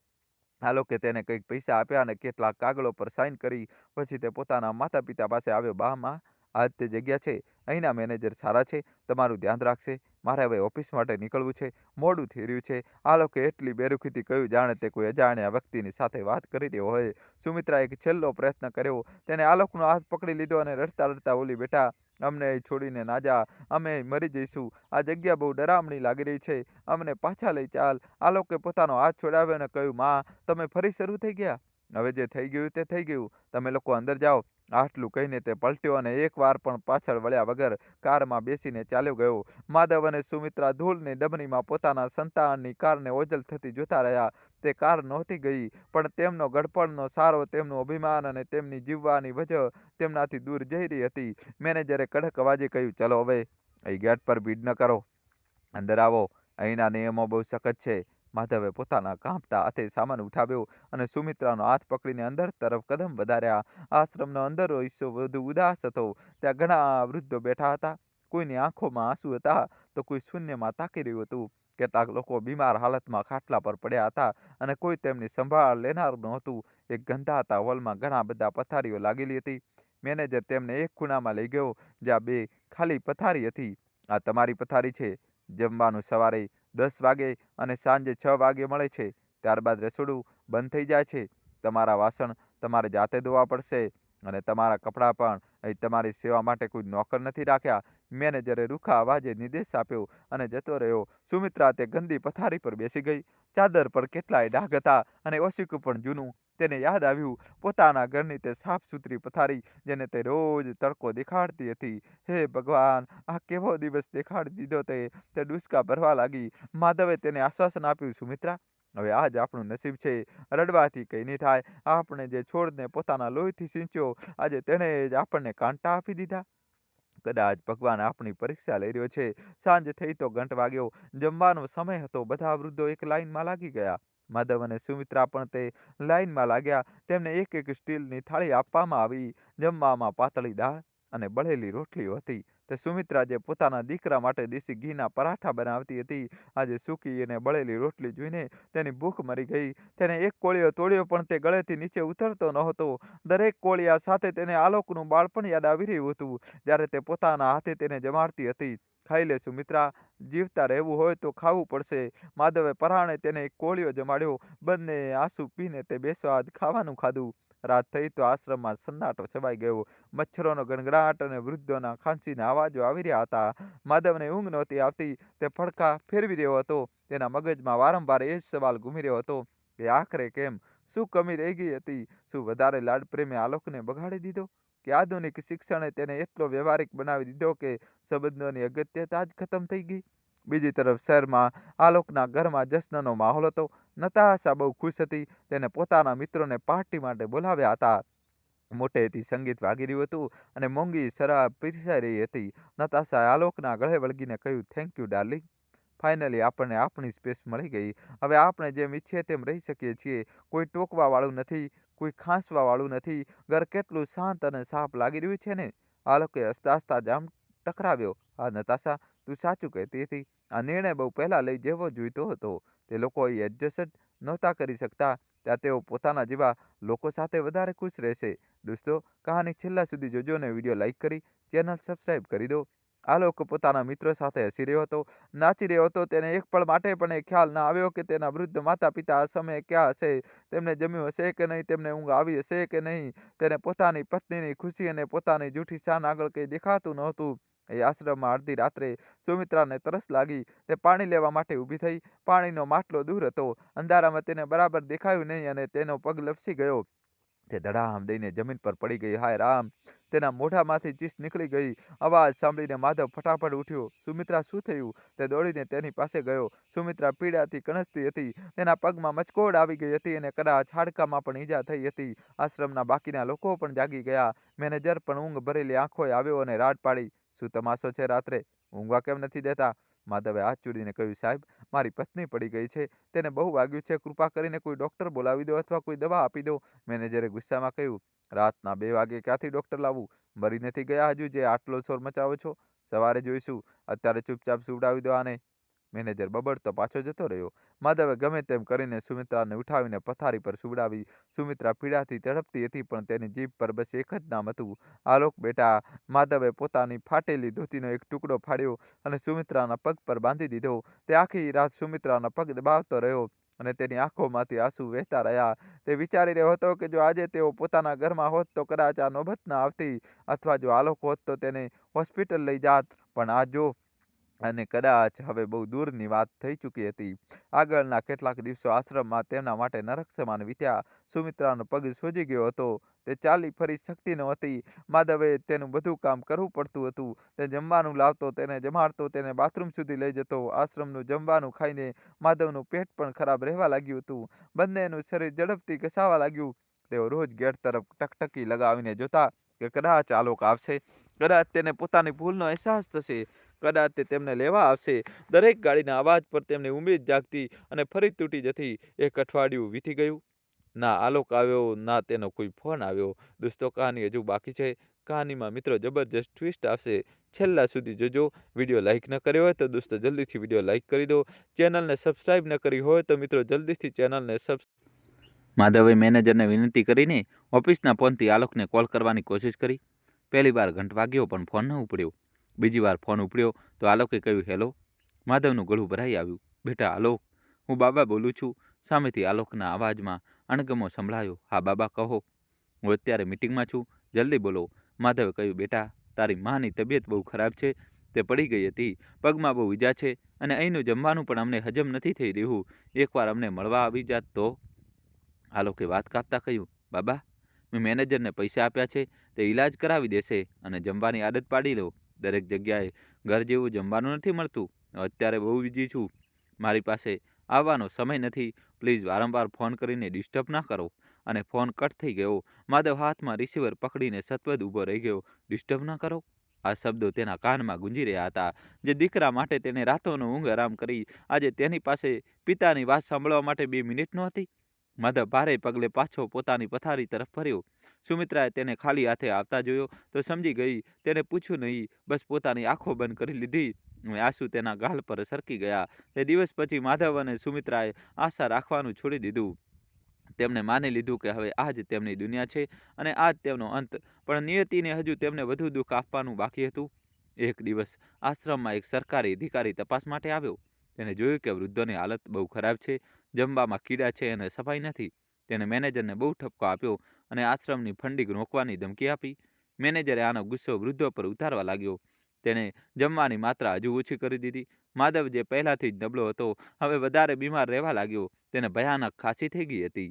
[SPEAKER 1] આલોકે તેને કંઈક પૈસા આપ્યા અને કેટલાક કાગળો પર સાઇન કરી. પછી તે પોતાના માતા પિતા પાસે આવ્યો. બા, માં, આ તે જગ્યા છે. અહીંના મેનેજર સારા છે, તમારું ધ્યાન રાખશે. મારે હવે ઓફિસ માટે નીકળવું છે, મોડું થઈ રહ્યું છે. આલોકે એટલી બેરુખીથી કહ્યું જાણે તે કોઈ અજાણ્યા વ્યક્તિની સાથે વાત કરી રહ્યો હોય. સુમિત્રાએ એક છેલ્લો પ્રયત્ન કર્યો. તેને આલોકનો હાથ પકડી લીધો અને રડતા રડતા બોલી, બેટા, અમને અહીં છોડીને ના જા. અમે મરી જઈશું. આ જગ્યા બહુ ડરામણી લાગી રહી છે. અમને પાછા લઈ ચાલ. આલોકે પોતાનો હાથ છોડાવ્યો અને કહ્યું, માં, તમે ફરી શરૂ થઈ ગયા. હવે જે થઈ ગયું તે થઈ ગયું. તમે લોકો અંદર જાઓ. આટલું કહીને તે પલટ્યો અને એકવાર પણ પાછળ વળ્યા વગર કારમાં બેસીને ચાલ્યો ગયો. માધવ અને સુમિત્રા ધૂળની ડમરીમાં પોતાના સંતાનની કારને ઓજલ થતી જોતા રહ્યા. તે કાર નહોતી ગઈ, પણ તેમનો ગડપણનો સારો, તેમનું અભિમાન અને તેમની જીવવાની વજહ તેમનાથી દૂર જઈ રહી હતી. મેનેજરે કડક અવાજે કહ્યું, ચલો હવે અહીં ગેટ પર ભીડ ન કરો, અંદર આવો. અહીંના નિયમો બહુ સખત છે. માધવે પોતાના કાંપતા હાથે સામાન ઉઠાવ્યો અને સુમિત્રાનો હાથ પકડીને અંદર તરફ કદમ વધાર્યા. આશ્રમનો અંદરનો હિસ્સો વધુ ઉદાસ હતો. ત્યાં ઘણા વૃદ્ધો બેઠા હતા. કોઈની આંખોમાં આંસુ હતા તો કોઈ શૂન્યમાં તાકી રહ્યું હતું. કેટલાક લોકો બીમાર હાલતમાં ખાટલા પર પડ્યા હતા અને કોઈ તેમની સંભાળ લેનાર નહોતું. એક ગંધાતા હોલમાં ઘણા બધા પથારીઓ લાગેલી હતી. મેનેજર તેમને એક ખૂણામાં લઈ ગયો જ્યાં બે ખાલી પથારી હતી. આ તમારી પથારી છે. જમવાનું સવારે 10 વાગે અને સાંજે 6 વાગે મળે છે. ત્યારબાદ રસોડું બંધ થઈ જાય છે. તમારા વાસણ તમારે જાતે ધોવા પડશે અને તમારા કપડાં પણ. અહીં તમારી સેવા માટે કોઈ નોકર નથી રાખ્યા. મેનેજરે રૂખા અવાજે નિર્દેશ આપ્યો અને જતો રહ્યો. સુમિત્રા તે ગંદી પથારી પર બેસી ગઈ. ચાદર પર કેટલાય ડાઘ હતા અને ઓશિકું પણ જૂનું. તેને યાદ આવ્યું પોતાના ઘરની તે સાફ સુથરી પથારી જેને તે રોજ તડકો દેખાડતી હતી. હે ભગવાન, આ કેવો દિવસ દેખાડી દીધો તે ડૂસકા ભરવા લાગી. માધવે તેને આશ્વાસન આપ્યું, સુમિત્રા, હવે આ જ આપણું નસીબ છે. રડવાથી કંઈ નહીં થાય. આપણે જે છોડને પોતાના લોહીથી સિંચ્યો, આજે તેણે જ આપણને કાંટા આપી દીધા. કદાચ ભગવાન આપણી પરીક્ષા લઈ રહ્યો છે. સાંજ થઈ તો ઘંટ વાગ્યો. જમવાનો સમય હતો. બધા વૃદ્ધો એક લાઈનમાં લાગી ગયા. માધવ અને સુમિત્રા પણ તે લાઈનમાં લાગ્યા. તેમને એક એક સ્ટીલની થાળી આપવામાં આવી. જમવામાં પાતળી દાળ અને બળેલી રોટલીઓ હતી. તે સુમિત્રા જે પોતાના દીકરા માટે દેશી ઘીના પરાઠા બનાવતી હતી, આજે સૂકી અને બળેલી રોટલી જોઈને તેની ભૂખ મરી ગઈ. તેને એક કોળિયો તોડ્યો પણ તે ગળેથી નીચે ઉતરતો નહોતો. દરેક કોળિયા સાથે તેને આલોકનું બાળપણ યાદ આવી રહ્યું હતું, જ્યારે તે પોતાના હાથે તેને જમાડતી હતી. ખાઈ લે સુમિત્રા, જીવતા રહેવું હોય તો ખાવું પડશે. માધવે પરાણે તેને એક કોળિયો જમાડ્યો. બંને આંસુ પીને તે બેસ્વાદ ખાવાનું ખાધું. રાત થઈ તો આશ્રમમાં સન્નાટો છવાઈ ગયો. મચ્છરોનો ગણગડાટ અને વૃદ્ધોના ખાંસીના અવાજો આવી રહ્યા હતા. માધવને ઊંઘ નહોતી આવતી. તે પડખા ફેરવી રહ્યો હતો. તેના મગજમાં વારંવાર એ જ સવાલ ઘૂમી રહ્યો હતો કે આખરે કેમ? શું કમી રહી ગઈ હતી? શું વધારે લાડ પ્રેમે આલોકને બગાડી દીધો? કે આધુનિક શિક્ષણે તેને એટલો વ્યવહારિક બનાવી દીધો કે સંબંધોની અગત્યતા જ ખતમ થઈ ગઈ? બીજી તરફ શહેરમાં આલોકના ઘરમાં જશ્નનો માહોલ હતો. નતાશા બહુ ખુશ હતી. તેને પોતાના મિત્રોને પાર્ટી માટે બોલાવ્યા હતા. મોટેથી સંગીત વાગી રહ્યું હતું અને મોંઘી શરાબ પીરસાઈ રહી હતી. નતાશાએ આલોકના ગળે વળગીને કહ્યું, થેન્ક યુ ડાર્લિંગ. ફાઇનલી આપણને આપણી સ્પેસ મળી ગઈ. હવે આપણે જેમ ઈચ્છીએ તેમ રહી શકીએ છીએ. કોઈ ટોકવા વાળું નથી, કોઈ ખાંસવા વાળું નથી. ઘર કેટલું શાંત અને સાફ લાગી રહ્યું છે ને? આલોકે હસતા હસતા જામ ટકરાવ્યો. હા નતાશા, તું સાચું કહેતી હતી. આ નિર્ણય બહુ પહેલા લઈ જવો જોઈતો હતો. તે લોકો અહીં એડજસ્ટ જ નહોતા કરી શકતા. ત્યાં તેઓ પોતાના જેવા લોકો સાથે વધારે ખુશ રહેશે. દોસ્તો, કહાની છેલ્લા સુધી જોજો અને વિડીયો લાઈક કરી ચેનલ સબસ્ક્રાઈબ કરી દો. આલોક પોતાના મિત્રો સાથે હસી રહ્યો હતો, નાચી રહ્યો હતો. તેને એક પળ માટે પણ એ ખ્યાલ ના આવ્યો કે તેના વૃદ્ધ માતા પિતા આ સમયે ક્યાં હશે. તેમને જમ્યું હશે કે નહીં, તેમને ઊંઘ આવી હશે કે નહીં. તેને પોતાની પત્નીની ખુશી અને પોતાની જૂઠી શાન આગળ કંઈ દેખાતું નહોતું. એ આશ્રમમાં અડધી રાત્રે સુમિત્રાને તરસ લાગી. તે પાણી લેવા માટે ઊભી થઈ. પાણીનો માટલો દૂર હતો. અંધારામાં તેને બરાબર દેખાયું નહીં અને તેનો પગ લપસી ગયો. તે ધડામ દઈને જમીન પર પડી ગઈ. હાય રામ! તેના મોઢામાંથી ચીસ નીકળી ગઈ. અવાજ સાંભળીને માધવ ફટાફટ ઉઠ્યો. સુમિત્રા, શું થયું? તે દોડીને તેની પાસે ગયો. સુમિત્રા પીડાથી કણસતી હતી. તેના પગમાં મચકોડ આવી ગઈ હતી અને કદાચ હાડકામાં પણ ઈજા થઈ હતી. આશ્રમના બાકીના લોકો પણ જાગી ગયા. મેનેજર પણ ઊંઘ ભરેલી આંખોએ આવ્યો અને રાડ પાડી, શું તમાશો છે રાત્રે? ઊંઘવા કેમ નથી દેતા? માધવે હાથ જોડીને કહ્યું, સાહેબ, મારી પત્ની પડી ગઈ છે. તેને બહુ વાગ્યું છે. કૃપા કરીને કોઈ ડૉક્ટર બોલાવી દો અથવા કોઈ દવા આપી દો. મેનેજરે ગુસ્સામાં કહ્યું, રાતના 2 વાગે ક્યાંથી ડૉક્ટર લાવવું? મરી નથી ગયા હજુ જે આટલો શોર મચાવો છો? સવારે જોઈશું. અત્યારે ચૂપચાપ સુવડાવી દો આને. મેનેજર બબડતો પાછો જતો રહ્યો. માધવે ગમે તેમ કરીને સુમિત્રાને ઉઠાવીને પથારી પર સુવડાવી. સુમિત્રા પીડાથી તડપતી હતી પણ તેની જીભ પર બસ એક જ નામ હતું, આલોક બેટા. માધવે પોતાની ફાટેલી ધોતીનો એક ટુકડો ફાડ્યો અને સુમિત્રાના પગ પર બાંધી દીધો. તે આખી રાત સુમિત્રાના પગ દબાવતો રહ્યો અને તેની આંખોમાંથી આંસુ વહેતા રહ્યા. તે વિચારી રહ્યો હતો કે જો આજે તેઓ પોતાના ઘરમાં હોત તો કદાચ આ નોબત ના આવતી, અથવા જો આલોક હોત તો તેને હોસ્પિટલ લઈ જાત. પણ આ જો, અને કદાચ હવે બહુ દૂરની વાત થઈ ચૂકી હતી. આગળના કેટલાક દિવસો આશ્રમમાં તેમના માટે નરક સમાન વીત્યા. સુમિત્રાનો પગ સોજી ગયો હતો. તે ચાલી ફરી શકતી નહોતી. માધવે તેનું બધું કામ કરવું પડતું હતું. તે જમવાનું લાવતો, તેને જમાડતો, તેને બાથરૂમ સુધી લઈ જતો. આશ્રમનું જમવાનું ખાઈને માધવનું પેટ પણ ખરાબ રહેવા લાગ્યું હતું. બંનેનું શરીર ઝડપથી ઘસાવા લાગ્યું. તેઓ રોજ ગેટ તરફ ટકટકી લગાવીને જોતા કે કદાચ આલોક આવશે. કદાચ તેને પોતાની ભૂલનો અહેસાસ થશે. કદાચ તે તેમને લેવા આવશે. દરેક ગાડીના અવાજ પર તેમની ઉમેદ જાગતી અને ફરી તૂટી જતી. એક અઠવાડિયું વીતી ગયું. ના આલોક આવ્યો, ના તેનો કોઈ ફોન આવ્યો. દોસ્તો, કહાની હજુ બાકી છે. કહાનીમાં મિત્રો જબરજસ્ત ટ્વિસ્ટ આવશે. છેલ્લા સુધી જોજો. વિડીયો લાઇક ન કર્યો હોય તો દોસ્તો જલ્દીથી વિડીયો લાઇક કરી દો. ચેનલને સબસ્ક્રાઇબ ન કરી હોય તો મિત્રો જલ્દીથી ચેનલને માધવે મેનેજરને વિનંતી કરીને ઓફિસના ફોનથી આલોકને કોલ કરવાની કોશિશ કરી. પહેલી વાર ઘંટ વાગ્યો પણ ફોન ન ઉપડ્યો. બીજી વાર ફોન ઉપડ્યો તો આલોકે કહ્યું, હેલો. માધવનું ગળું ભરાઈ આવ્યું. બેટા આલોક, હું બાબા બોલું છું. સામેથી આલોકના અવાજમાં અણગમો સંભળાયો. હા બાબા, કહો. હું અત્યારે મિટિંગમાં છું, જલ્દી બોલો. માધવે કહ્યું, બેટા તારી માની તબિયત બહુ ખરાબ છે. તે પડી ગઈ હતી. પગમાં બહુ ઈજા છે અને અહીંનું જમવાનું પણ અમને હજમ નથી થઈ રહ્યું. એકવાર અમને મળવા આવી જાત તો. આલોકે વાત કાપતા કહ્યું, બાબા, મેં મેનેજરને પૈસા આપ્યા છે. તે ઈલાજ કરાવી દેશે અને જમવાની આદત પાડી લો. દરેક જગ્યાએ ઘર જેવું જમવાનું નથી મળતું. અત્યારે બહુ બીજી છું. મારી પાસે આવવાનો સમય નથી. પ્લીઝ વારંવાર ફોન કરીને ડિસ્ટર્બ ના કરો. અને ફોન કટ થઈ ગયો. માધવ હાથમાં રિસીવર પકડીને સતવદ ઊભો રહી ગયો. ડિસ્ટર્બ ના કરો? આ શબ્દો તેના કાનમાં ગુંજી રહ્યા હતા. જે દીકરા માટે તેને રાતોનો ઊંઘ આરામ કરી, આજે તેની પાસે પિતાની વાત સાંભળવા માટે 2 મિનિટ નહોતી. માધવ ભારે પગલે પાછો પોતાની પથારી તરફ ફર્યો. સુમિત્રાએ તેને ખાલી હાથે આવતા જોયો તો સમજી ગઈ. તેને પૂછ્યું નહીં, બસ પોતાની આંખો બંધ કરી લીધી અને આંસુ તેના ગાલ પર સરકી ગયા. તે દિવસ પછી માધવ અને સુમિત્રાએ આશા રાખવાનું છોડી દીધું. તેમણે માની લીધું કે હવે આ જ તેમની દુનિયા છે અને આ જ તેમનો અંત. પણ નિયતિને હજુ તેમને વધુ દુઃખ આપવાનું બાકી હતું. એક દિવસ આશ્રમમાં એક સરકારી અધિકારી તપાસ માટે આવ્યો. તેને જોયું કે વૃદ્ધોની હાલત બહુ ખરાબ છે. જમવામાં કીડા છે અને સફાઈ નથી. તેને મેનેજરને બહુ ઠપકો આપ્યો અને આશ્રમની ફંડિંગ રોકવાની ધમકી આપી. મેનેજરે આનો ગુસ્સો વૃદ્ધો પર ઉતારવા લાગ્યો. તેણે જમવાની માત્રા હજુ ઓછી કરી દીધી. માધવ, જે પહેલાથી જ નબળો હતો, હવે વધારે બીમાર રહેવા લાગ્યો. તેને ભયાનક ખાંસી થઈ ગઈ હતી.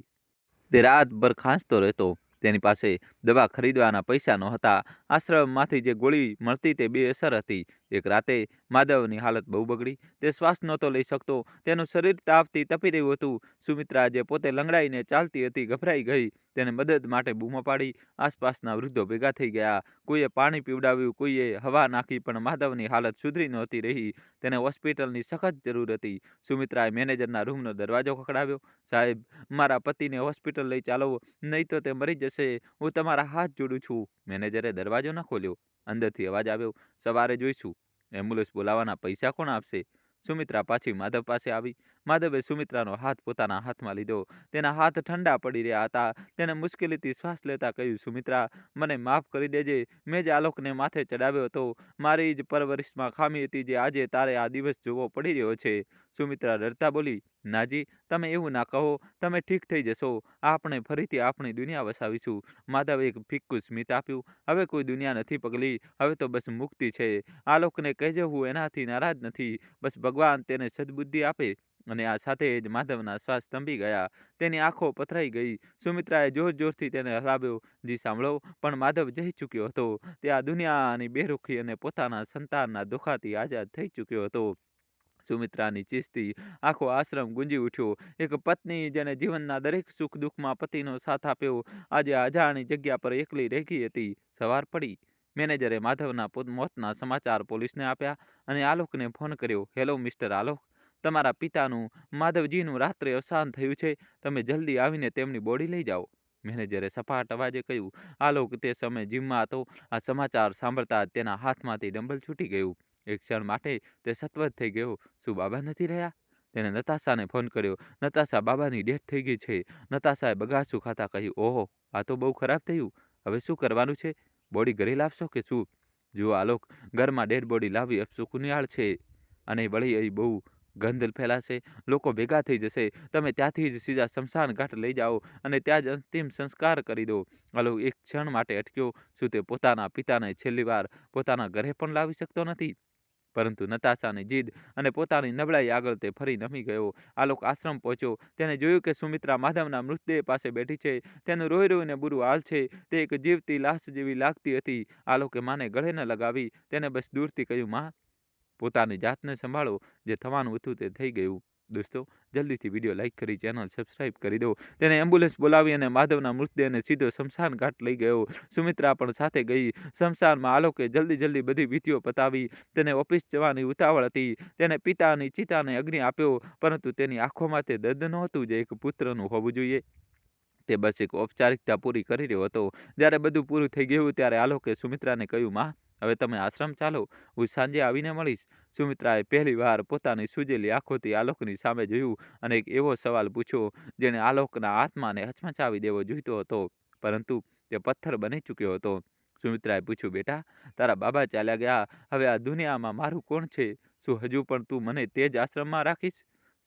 [SPEAKER 1] તે રાતભર ખાંસતો રહેતો. તેની પાસે દવા ખરીદવાના પૈસા નહોતા. આશ્રમમાંથી જે ગોળી મળતી તે બેઅસર હતી. એક રાતે માધવની હાલત બહુ બગડી. તે શ્વાસ નહોતો લઈ શકતો. તેનું શરીર તાવથી તપી રહ્યું હતું. સુમિત્રા, જે પોતે લંગડાઈને ચાલતી હતી, ગભરાઈ ગઈ. તેને મદદ માટે બૂમો પાડી. આસપાસના વૃદ્ધો ભેગા થઈ ગયા. કોઈએ પાણી પીવડાવ્યું, કોઈએ હવા નાખી, પણ માધવની હાલત સુધરી નહોતી રહી. તેને હોસ્પિટલની સખત જરૂર હતી. સુમિત્રાએ મેનેજરના રૂમનો દરવાજો ખખડાવ્યો. સાહેબ, મારા પતિને હોસ્પિટલ લઈ ચાલો, નહીં તો તે મરી જશે. હું તમારા હાથ જોડું છું. મેનેજરે દરવાજો ન ખોલ્યો. અંદરથી અવાજ આવ્યો, સવારે જોઈશું. એમ્બ્યુલન્સ બોલાવવાના પૈસા કોણ આપશે? સુમિત્રા પાછી માધવ પાસે આવી. માધવે સુમિત્રાનો હાથ પોતાના હાથમાં લીધો. તેના હાથ ઠંડા પડી રહ્યા હતા. તેને મુશ્કેલીથી શ્વાસ લેતા કહ્યું, સુમિત્રા, મને માફ કરી દેજે. મેં જ આલોકને માથે ચડાવ્યો હતો. મારી જ પરવરિશમાં ખામી હતી જે આજે તારે આ દિવસ જોવો પડી રહ્યો છે. સુમિત્રા રડતા બોલી, નાજી, તમે એવું ના કહો. તમે ઠીક થઈ જશો. આપણે ફરીથી આપણી દુનિયા વસાવીશું. માધવે એક ફિક્કું સ્મિત આપ્યું. હવે કોઈ દુનિયા નથી પગલી. હવે તો બસ મુક્તિ છે. આલોકને કહેજો હું એનાથી નારાજ નથી. બસ ભગવાન તેને સદબુદ્ધિ આપે. અને આ સાથે જ માધવના શ્વાસ થંભી ગયા. તેની આંખો પથરાઈ ગઈ. સુમિત્રાએ જોર જોરથી તેને હલાવ્યો. જી સાંભળો. પણ માધવ જઈ ચૂક્યો હતો. તે આ દુનિયાની બેરુખી અને પોતાના સંતાનના દુખાથી આઝાદ થઈ ચૂક્યો હતો. સુમિત્રાની ચીસથી આખો આશ્રમ ગુંજી ઉઠ્યો. એક પત્ની જેને જીવનના દરેક સુખ દુઃખમાં પતિનો સાથ આપ્યો, આજે અજાણી જગ્યા પર એકલી રહી ગઈ હતી. સવાર પડી. મેનેજરે માધવના મોતના સમાચાર પોલીસને આપ્યા અને આલોકને ફોન કર્યો. હેલો મિસ્ટર આલોક, તમારા પિતાનું, માધવજીનું રાત્રે અવસાન થયું છે. તમે જલ્દી આવીને તેમની બોડી લઈ જાઓ. મેનેજરે સપાટ અવાજે કહ્યું. આલોક તે સમયે જીમમાં હતો. આ સમાચાર સાંભળતા જ તેના હાથમાંથી ડંબલ છૂટી ગયું. એક ક્ષણ માટે તે સતવદ થઈ ગયો. શું બાબા નથી રહ્યા? તેણે નતાશાને ફોન કર્યો. નતાશા, બાબાની ડેથ થઈ ગઈ છે. નતાશાએ બગાસું ખાતા કહ્યું, ઓહો, આ તો બહુ ખરાબ થયું. હવે શું કરવાનું છે? બોડી ઘરે લાવશો કે શું? જુઓ આલોક, ઘરમાં ડેડ બોડી લાવવી અપશુકનિયાળ છે અને વળી એ બહુ ગંધ ફેલાશે. લોકો ભેગા થઈ જશે. તમે ત્યાંથી જ સીધા સ્મશાન ઘાટ લઈ જાઓ અને ત્યાં જ અંતિમ સંસ્કાર કરી દો. આલોક એક ક્ષણ માટે અટક્યો. શું તે પોતાના પિતાને છેલ્લી વાર પોતાના ઘરે પણ લાવી શકતો નથી? પરંતુ નતાશાની જીદ અને પોતાની નબળાઈ આગળ તે ફરી નમી ગયો. આલોક આશ્રમ પહોંચ્યો. તેને જોયું કે સુમિત્રા માધવના મૃતદેહ પાસે બેઠી છે. તેનું રોઈ રોઈને બુરું હાલ છે. તે એક જીવતી લાશ જેવી લાગતી હતી. આલોકે માને ગળે ન લગાવી. તેને બસ દૂરથી કહ્યું, માં, પોતાની જાતને સંભાળો. જે થવાનું હતું તે થઈ ગયું. દોસ્તો જલ્દીથી વિડીયો લાઇક કરી ચેનલ સબસ્ક્રાઇબ કરી દો. તેને એમ્બ્યુલન્સ બોલાવી અને માધવના મૃતદેહને સીધો સ્મશાન ઘાટ લઈ ગયો. સુમિત્રા પણ સાથે ગઈ. સ્મશાનમાં આલોકે જલ્દી બધી વિધિઓ પતાવી. તેને ઓફિસ જવાની ઉતાવળ હતી. તેને પિતાની ચિતાને અગ્નિ આપ્યો, પરંતુ તેની આંખોમાં તે દર્દ નહોતું જે એક પુત્રનું હોવું જોઈએ. તે બસ એક ઔપચારિકતા પૂરી કરી રહ્યો હતો. જ્યારે બધું પૂરું થઈ ગયું ત્યારે આલોકે સુમિત્રાને કહ્યું, "માં, હવે તમે આશ્રમ ચાલો, હું સાંજે આવીને મળીશ." સુમિત્રાએ પહેલીવાર પોતાની સૂજેલી આંખોથી આલોકની સામે જોયું અને એક એવો સવાલ પૂછ્યો જેણે આલોકના આત્માને હચમચાવી દેવો જોઈતો હતો, પરંતુ તે પથ્થર બની ચૂક્યો હતો. સુમિત્રાએ પૂછ્યું, "બેટા, તારા બાબા ચાલ્યા ગયા, હવે આ દુનિયામાં મારું કોણ છે? શું હજુ પણ તું મને તે જ આશ્રમમાં રાખીશ?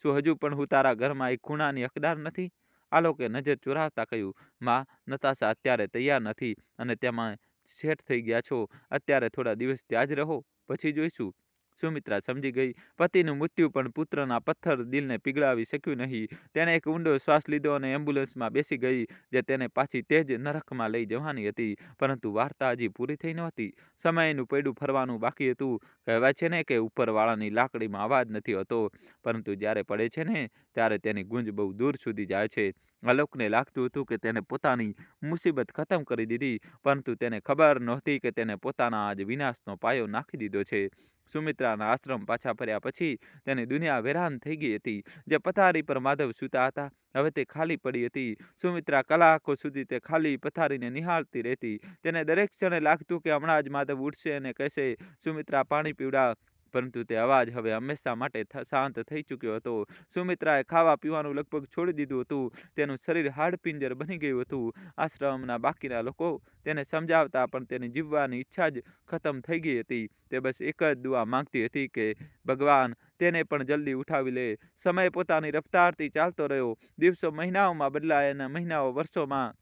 [SPEAKER 1] શું હજુ પણ હું તારા ઘરમાં એક ખૂણાની હકદાર નથી?" આલોકે નજર ચુરાવતા કહ્યું, "માં, નતાશા અત્યારે તૈયાર નથી અને તેમાં સેટ થઈ ગયા છો. અત્યારે થોડા દિવસ ત્યાં જ રહો, પછી જોઈશું." સુમિત્રા સમજી ગઈ. પતિનું મૃત્યુ પણ પુત્રના પથ્થર દિલને પીગળાવી શક્યું નહીં. તેણે એક ઊંડો શ્વાસ લીધો અને એમ્બ્યુલન્સમાં બેસી ગઈ, જે તેને પાછી તે જ નરકમાં લઈ જવાની હતી. પરંતુ વાર્તા હજી પૂરી થઈ નહોતી. સમયનું પૈડું ફરવાનું બાકી હતું. કહેવાય છે ને કે ઉપરવાળાની લાકડીમાં અવાજ નથી હોતો, પરંતુ જ્યારે પડે છે ને ત્યારે તેની ગુંજ બહુ દૂર સુધી જાય છે. આલોકને લાગતું હતું કે તેને પોતાની મુસીબત ખતમ કરી દીધી, પરંતુ તેને ખબર નહોતી કે તેને પોતાના જ વિનાશનો પાયો નાખી દીધો છે. સુમિત્રાના આશ્રમ પાછા ફર્યા પછી તેની દુનિયા વેરાન થઈ ગઈ હતી. જે પથારી પર માધવ સૂતા હતા, હવે તે ખાલી પડી હતી. સુમિત્રા કલાકો સુધી તે ખાલી પથારીને નિહાળતી રહેતી. તેને દરેક ક્ષણે લાગતું કે હમણાં જ માધવ ઉઠશે અને કહેશે, "સુમિત્રા, પાણી પીવડાવ." પરંતુ તે અવાજ હવે હંમેશા માટે શાંત થઈ ચૂક્યો હતો. સુમિત્રાએ ખાવા પીવાનું લગભગ છોડી દીધું હતું. તેનું શરીર હાડપિંજર બની ગયું હતું. આશ્રમના બાકીના લોકો તેને સમજાવતા પણ તેની જીવવાની ઈચ્છા જ ખતમ થઈ ગઈ હતી. તે બસ એક જ દુઆ માંગતી હતી કે ભગવાન તેને પણ જલ્દી ઉઠાવી લે. સમય પોતાની રફતારથી ચાલતો રહ્યો. દિવસો મહિનાઓમાં બદલાયા અને મહિનાઓ વર્ષોમાં.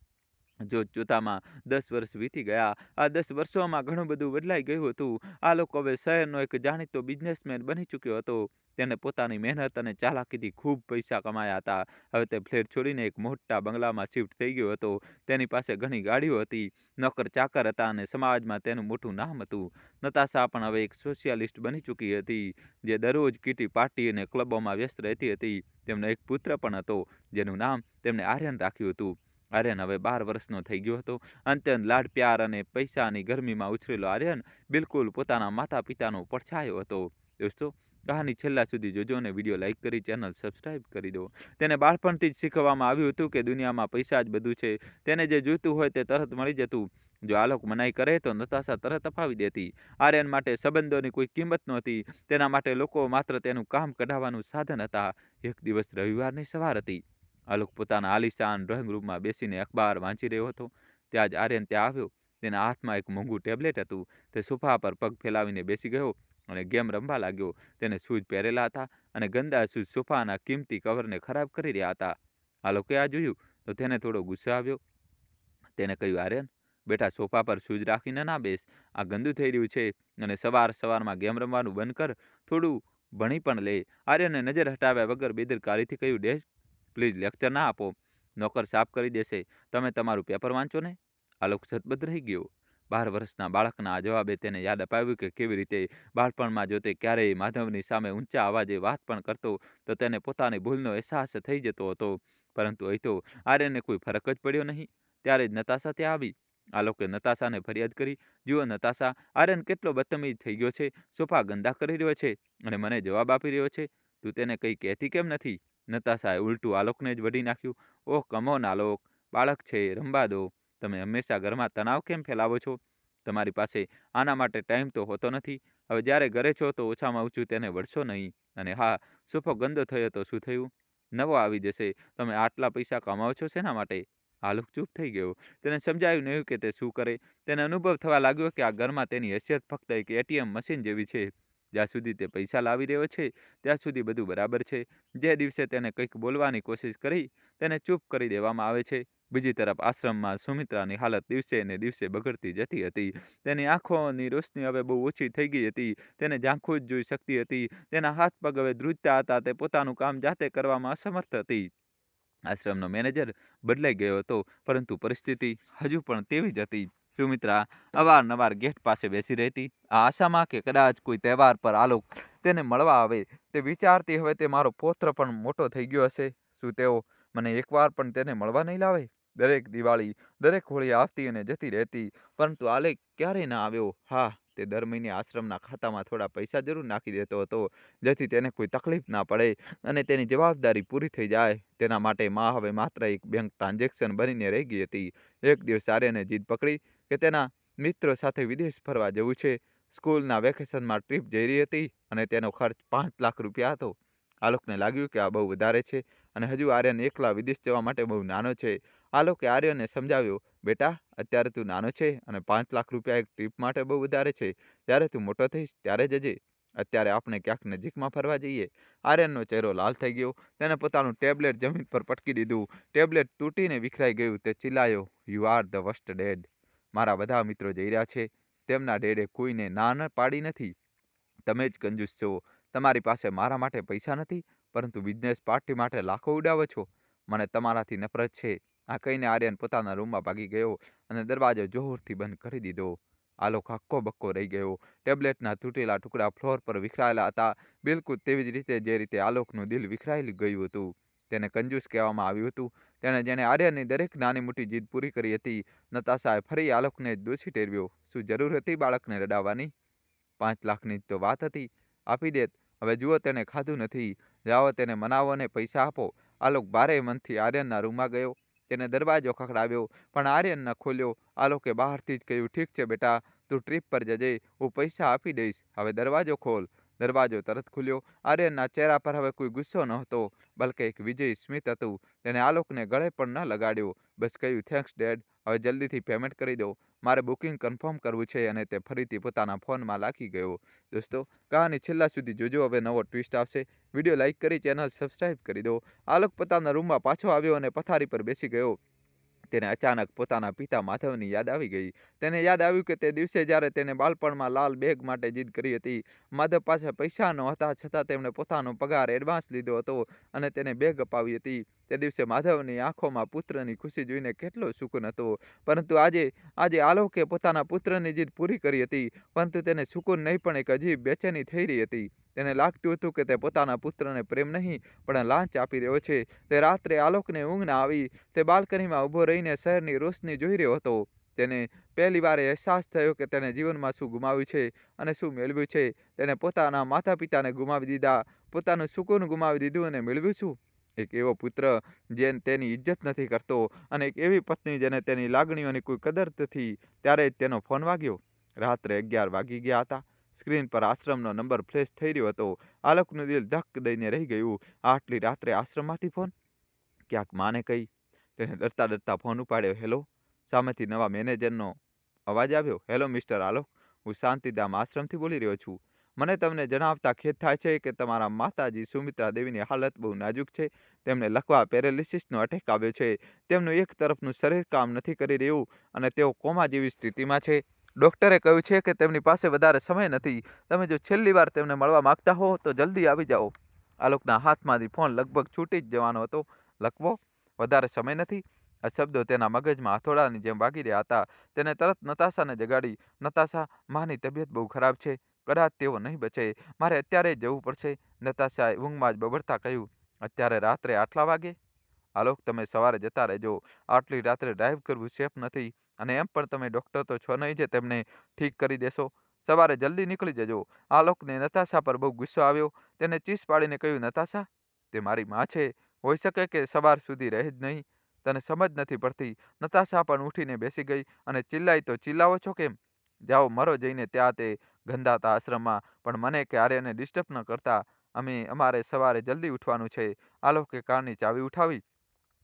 [SPEAKER 1] જોતજોતામાં 10 વર્ષ વીતી ગયા. આ 10 વર્ષોમાં ઘણું બધું બદલાઈ ગયું હતું. આલોક હવે શહેરનો એક જાણીતો બિઝનેસમેન બની ચૂક્યો હતો. તેને પોતાની મહેનત અને ચાલાકીથી ખૂબ પૈસા કમાયા હતા. હવે તે ફ્લેટ છોડીને એક મોટા બંગલામાં શિફ્ટ થઈ ગયો હતો. તેની પાસે ઘણી ગાડીઓ હતી, નોકર ચાકર હતા અને સમાજમાં તેનું મોટું નામ હતું. નતાશા પણ હવે એક સોશિયાલિસ્ટ બની ચૂકી હતી, જે દરરોજ કીટી પાર્ટી અને ક્લબોમાં વ્યસ્ત રહેતી હતી. તેમનો એક પુત્ર પણ હતો, જેનું નામ તેમણે આર્યન રાખ્યું હતું. આર્યન હવે 12 વર્ષનો થઈ ગયો હતો. અત્યંત લાડ પ્યાર અને પૈસાની ગરમીમાં ઉછરેલો આર્યન બિલકુલ પોતાના માતા પિતાનો પડછાયો હતો. દોસ્તો, કહાની છેલ્લા સુધી જોજો અને વિડીયો લાઇક કરી ચેનલ સબસ્ક્રાઇબ કરી દો. તેને બાળપણથી જ શીખવવામાં આવ્યું હતું કે દુનિયામાં પૈસા જ બધું છે. તેને જે જોઈતું હોય તે તરત મળી જતું. જો આલોક મનાઈ કરે તો નતાશા તરત અપાવી દેતી. આર્યન માટે સંબંધોની કોઈ કિંમત નહોતી. તેના માટે લોકો માત્ર તેનું કામ કઢાવવાનું સાધન હતા. એક દિવસ રવિવારની સવાર હતી. આલોક પોતાના આલિશાન ડ્રોઈંગ રૂમમાં બેસીને અખબાર વાંચી રહ્યો હતો. ત્યાં જ આર્યન ત્યાં આવ્યો. તેના હાથમાં એક મોંઘું ટેબ્લેટ હતું. તે સોફા પર પગ ફેલાવીને બેસી ગયો અને ગેમ રમવા લાગ્યો. તેને શૂઝ પહેરેલા હતા અને ગંદા શૂઝ સોફાના કિંમતી કવરને ખરાબ કરી રહ્યા હતા. આલોકે આ જોયું તો તેને થોડો ગુસ્સો આવ્યો. તેને કહ્યું, "આર્યન, બેટા, સોફા પર શૂઝ રાખીને ના બેસ. આ ગંદુ થઈ રહ્યું છે અને સવારમાં ગેમ રમવાનું બંધ કર. થોડું ભણી પણ લે." આર્યને નજર હટાવ્યા વગર બેદરકારીથી કહ્યું, "ડેડ, પ્લીઝ લેક્ચર ના આપો. નોકર સાફ કરી દેશે. તમે તમારું પેપર વાંચો ને." આલોક સતબદ્ધ રહી ગયો. 12 વર્ષના બાળકના આ જવાબે તેને યાદ અપાવ્યું કે કેવી રીતે બાળપણમાં જો તે ક્યારેય માધવની સામે ઊંચા અવાજે વાત પણ કરતો તો તેને પોતાની ભૂલનો અહેસાસ થઈ જતો હતો. પરંતુ અહીં તો આર્યનને કોઈ ફરક જ પડ્યો નહીં. ત્યારે જ નતાશા ત્યાં આવી. આલોકે નતાશાને ફરિયાદ કરી, "જુઓ નતાશા, આર્યન કેટલો બદતમીઝ થઈ ગયો છે. સોફા ગંદા કરી રહ્યો છે અને મને જવાબ આપી રહ્યો છે. તું તેને કંઈ કહેતી કેમ નથી?" નતાશાએ ઉલટું આલોકને જ વઢી નાખ્યું. "ઓહ, કમ ઓન આલોક, બાળક છે, રમવા દો. તમે હંમેશા ઘરમાં તણાવ કેમ ફેલાવો છો? તમારી પાસે આના માટે ટાઈમ તો હોતો નથી. હવે જ્યારે ઘરે છો તો ઓછામાં ઓછું તેને વઢશો નહીં. અને હા, સોફો ગંદો થયો તો શું થયું? નવો આવી જશે. તમે આટલા પૈસા કમાવો છો શેના માટે?" આલોક ચૂપ થઈ ગયો. તેને સમજાયું નહીં કે તે શું કરે. તેને અનુભવ થવા લાગ્યો કે આ ઘરમાં તેની હેસિયત ફક્ત એક એટીએમ મશીન જેવી છે. જ્યાં સુધી તે પૈસા લાવી રહ્યો છે ત્યાં સુધી બધું બરાબર છે. જે દિવસે તેને કંઈક બોલવાની કોશિશ કરી, તેને ચૂપ કરી દેવામાં આવે છે. બીજી તરફ આશ્રમમાં સુમિત્રાની હાલત દિવસે ને દિવસે બગડતી જતી હતી. તેની આંખોની રોશની હવે બહુ ઓછી થઈ ગઈ હતી. તેને ઝાંખું જ જોઈ શકતી હતી. તેના હાથ પગ હવે ધ્રુજતા હતા. તે પોતાનું કામ જાતે કરવામાં અસમર્થ હતી. આશ્રમનો મેનેજર બદલાઈ ગયો હતો, પરંતુ પરિસ્થિતિ હજુ પણ તેવી જ હતી. સુમિત્રા અવારનવાર ગેટ પાસે બેસી રહેતી, આ આશામાં કે કદાચ કોઈ તહેવાર પર આલોક તેને મળવા આવે. તે વિચારતી હવે તે મારો પૌત્ર પણ મોટો થઈ ગયો હશે, શું તેઓ મને એકવાર પણ તેને મળવા નહીં લાવે? દરેક દિવાળી, દરેક હોળી આવતી અને જતી રહેતી, પરંતુ આલેખ ક્યારેય ના આવ્યો. હા, તે દર મહિને આશ્રમના ખાતામાં થોડા પૈસા જરૂર નાખી દેતો હતો, જેથી તેને કોઈ તકલીફ ના પડે અને તેની જવાબદારી પૂરી થઈ જાય. તેના માટે માં હવે માત્ર એક બેંક ટ્રાન્ઝેક્શન બનીને રહી ગઈ હતી. એક દિવસ આર્યને જીદ પકડી કે તેના મિત્રો સાથે વિદેશ ફરવા જવું છે. સ્કૂલના વેકેશનમાં ટ્રીપ જઈ રહી હતી અને તેનો ખર્ચ 5 લાખ રૂપિયા હતો. આલોકને લાગ્યું કે આ બહુ વધારે છે અને હજુ આર્યન એકલા વિદેશ જવા માટે બહુ નાનો છે. આલોકે આર્યનને સમજાવ્યો, બેટા, અત્યારે તું નાનો છે અને 5 લાખ રૂપિયા એક ટ્રીપ માટે બહુ વધારે છે. જ્યારે તું મોટો થઈશ ત્યારે જજે. અત્યારે આપણે ક્યાંક નજીકમાં ફરવા જઈએ. આર્યનનો ચહેરો લાલ થઈ ગયો. તેને પોતાનું ટેબ્લેટ જમીન પર પટકી દીધું. ટેબ્લેટ તૂટીને વિખરાઈ ગયું. તે ચિલ્લાયો, you are the worst dad. મારા બધા મિત્રો જઈ રહ્યા છે. તેમના ડેડે કોઈને ના ન પાડી નથી. તમે જ કંજૂસ છો. તમારી પાસે મારા માટે પૈસા નથી, પરંતુ બિઝનેસ પાર્ટી માટે લાખો ઉડાવો છો. મને તમારાથી નફરત છે. આ કહીને આર્યન પોતાના રૂમમાં ભાગી ગયો અને દરવાજો જોરથી બંધ કરી દીધો. આલોક હક્કો બક્કો રહી ગયો. ટેબ્લેટના તૂટેલા ટુકડા ફ્લોર પર વિખરાયેલા હતા, બિલકુલ તેવી જ રીતે જે રીતે આલોકનું દિલ વિખરાઈ ગયું હતું. તેને કંજૂસ કહેવામાં આવ્યું હતું. જેણે આર્યનની દરેક નાની મોટી જીદ પૂરી કરી હતી. નતાશાએ ફરી આલોકને જ દોષી ઠેરવ્યો. શું જરૂર હતી બાળકને રડાવવાની? 5 લાખની જ તો વાત હતી. આપી દેત. હવે જુઓ, તેને ખાધું નથી. જાઓ, તેને મનાવો અને પૈસા આપો. આલોક ભારે મનથી આર્યનના રૂમમાં ગયો. તેને દરવાજો ખખડાવ્યો, પણ આર્યન ન ખોલ્યો. આલોકે બહારથી જ કહ્યું, ઠીક છે બેટા, તું ટ્રીપ પર જજે, હું પૈસા આપી દઈશ. હવે દરવાજો ખોલ. દરવાજો તરત ખુલ્યો. આર્યનના ચહેરા પર હવે કોઈ ગુસ્સો નહોતો, બલકે એક વિજયી સ્મિત હતું. તેણે આલોકને ગળે પણ ન લગાડ્યો, બસ કહ્યું, થેન્ક્સ ડેડ, હવે જલ્દીથી પેમેન્ટ કરી દો. મારે બુકિંગ કન્ફર્મ કરવું છે. અને તે ફરીથી પોતાના ફોનમાં લાગી ગયો. દોસ્તો, કહાની છેલ્લા સુધી જોજો. હવે નવો ટ્વિસ્ટ આવશે. વિડીયો લાઇક કરી ચેનલ સબસ્ક્રાઇબ કરી દો. આલોક પોતાના રૂમમાં પાછો આવ્યો અને પથારી પર બેસી ગયો. તેને અચાનક પોતાના પિતા માધવની યાદ આવી ગઈ. તેને યાદ આવ્યું કે તે દિવસે જ્યારે તેને બાળપણમાં લાલ બેગ માટે જીદ કરી હતી. માધવ પાસે પૈસા નહોતા, છતાં તેમણે પોતાનો પગાર એડવાન્સ લીધો હતો અને તેને બેગ અપાવી હતી. તે દિવસે માધવની આંખોમાં પુત્રની ખુશી જોઈને કેટલો સુકૂન હતો. પરંતુ આજે આલોકે પોતાના પુત્રની જીદ પૂરી કરી હતી, પરંતુ તેને સુકૂન નહીં પણ એક અજીબ બેચેની થઈ રહી હતી. તેને લાગતું હતું કે તે પોતાના પુત્રને પ્રેમ નહીં પણ લાંચ આપી રહ્યો છે. તે રાત્રે આલોકને ઊંઘ ના આવી. તે બાલ્કનીમાં ઊભો રહીને શહેરની રોશની જોઈ રહ્યો હતો. તેને પહેલીવાર અહેસાસ થયો કે તેણે જીવનમાં શું ગુમાવ્યું છે અને શું મેળવ્યું છે. તેને પોતાના માતા પિતાને ગુમાવી દીધા, પોતાનું સુકૂન ગુમાવી દીધું અને મેળવ્યું શું? એક એવો પુત્ર જે તેની ઇજ્જત નથી કરતો અને એક એવી પત્ની જેને તેની લાગણીઓની કોઈ કદર નથી. ત્યારે જ તેનો ફોન વાગ્યો. રાત્રે 11 વાગી ગયા હતા. સ્ક્રીન પર આશ્રમનો નંબર ફ્લેશ થઈ રહ્યો હતો. આલોકનું દિલ ધક દઈને રહી ગયું. આટલી રાત્રે આશ્રમમાંથી ફોન? ક્યાંક માને કહી. તેને ડરતા ડરતા ફોન ઉપાડ્યો. હેલો. સામેથી નવા મેનેજરનો અવાજ આવ્યો. હેલો મિસ્ટર આલોક, હું શાંતિધામ આશ્રમથી બોલી રહ્યો છું. મને તમને જણાવતા ખેદ થાય છે કે તમારા માતાજી સુમિત્રા દેવીની હાલત બહુ નાજુક છે. તેમને લકવા પેરેલિસિસનો અટેક આવ્યો છે. તેમનું એક તરફનું શરીર કામ નથી કરી રહ્યું અને તેઓ કોમા જેવી સ્થિતિમાં છે. ડૉક્ટરે કહ્યું છે કે તેમની પાસે વધારે સમય નથી. તમે જો છેલ્લી વાર તેમને મળવા માંગતા હો તો જલ્દી આવી જાઓ. આલોકના હાથમાંથી ફોન લગભગ છૂટી જ જવાનો હતો. લકવો? વધારે સમય નથી? આ શબ્દો તેના મગજમાં હથોડાની જેમ વાગી રહ્યા હતા. તેને તરત નતાશાને જગાડી. નતાશા, માની તબિયત બહુ ખરાબ છે. કદાચ તેઓ નહીં બચે. મારે અત્યારે જ જવું પડશે. નતાશાએ ઊંઘમાં જ બબડતા કહ્યું. અત્યારે રાત્રે આટલા વાગે? આલોક, તમે સવારે જતા રહેજો. આટલી રાત્રે ડ્રાઈવ કરવું સેફ નથી. અને એમ પણ તમે ડૉક્ટર તો છો નહીં જે તેમને ઠીક કરી દેશો. સવારે જલ્દી નીકળી જજો. આલોકને નતાશા પર બહુ ગુસ્સો આવ્યો. તેને ચીસ પાડીને કહ્યું, નતાશા, તે મારી માં છે. હોઈ શકે કે સવાર સુધી રહે જ નહીં. તને સમજ નથી પડતી. નતાશા પણ ઉઠીને બેસી ગઈ અને ચિલ્લાઈ, તો ચિલ્લાવો છો કેમ? જાઓ, મરો જઈને ત્યાં તે ગંધાતા આશ્રમમાં. પણ મને કે આર્યને ડિસ્ટર્બ ન કરતા. અમારે સવારે જલ્દી ઉઠવાનું છે. આલોકે કારની ચાવી ઉઠાવી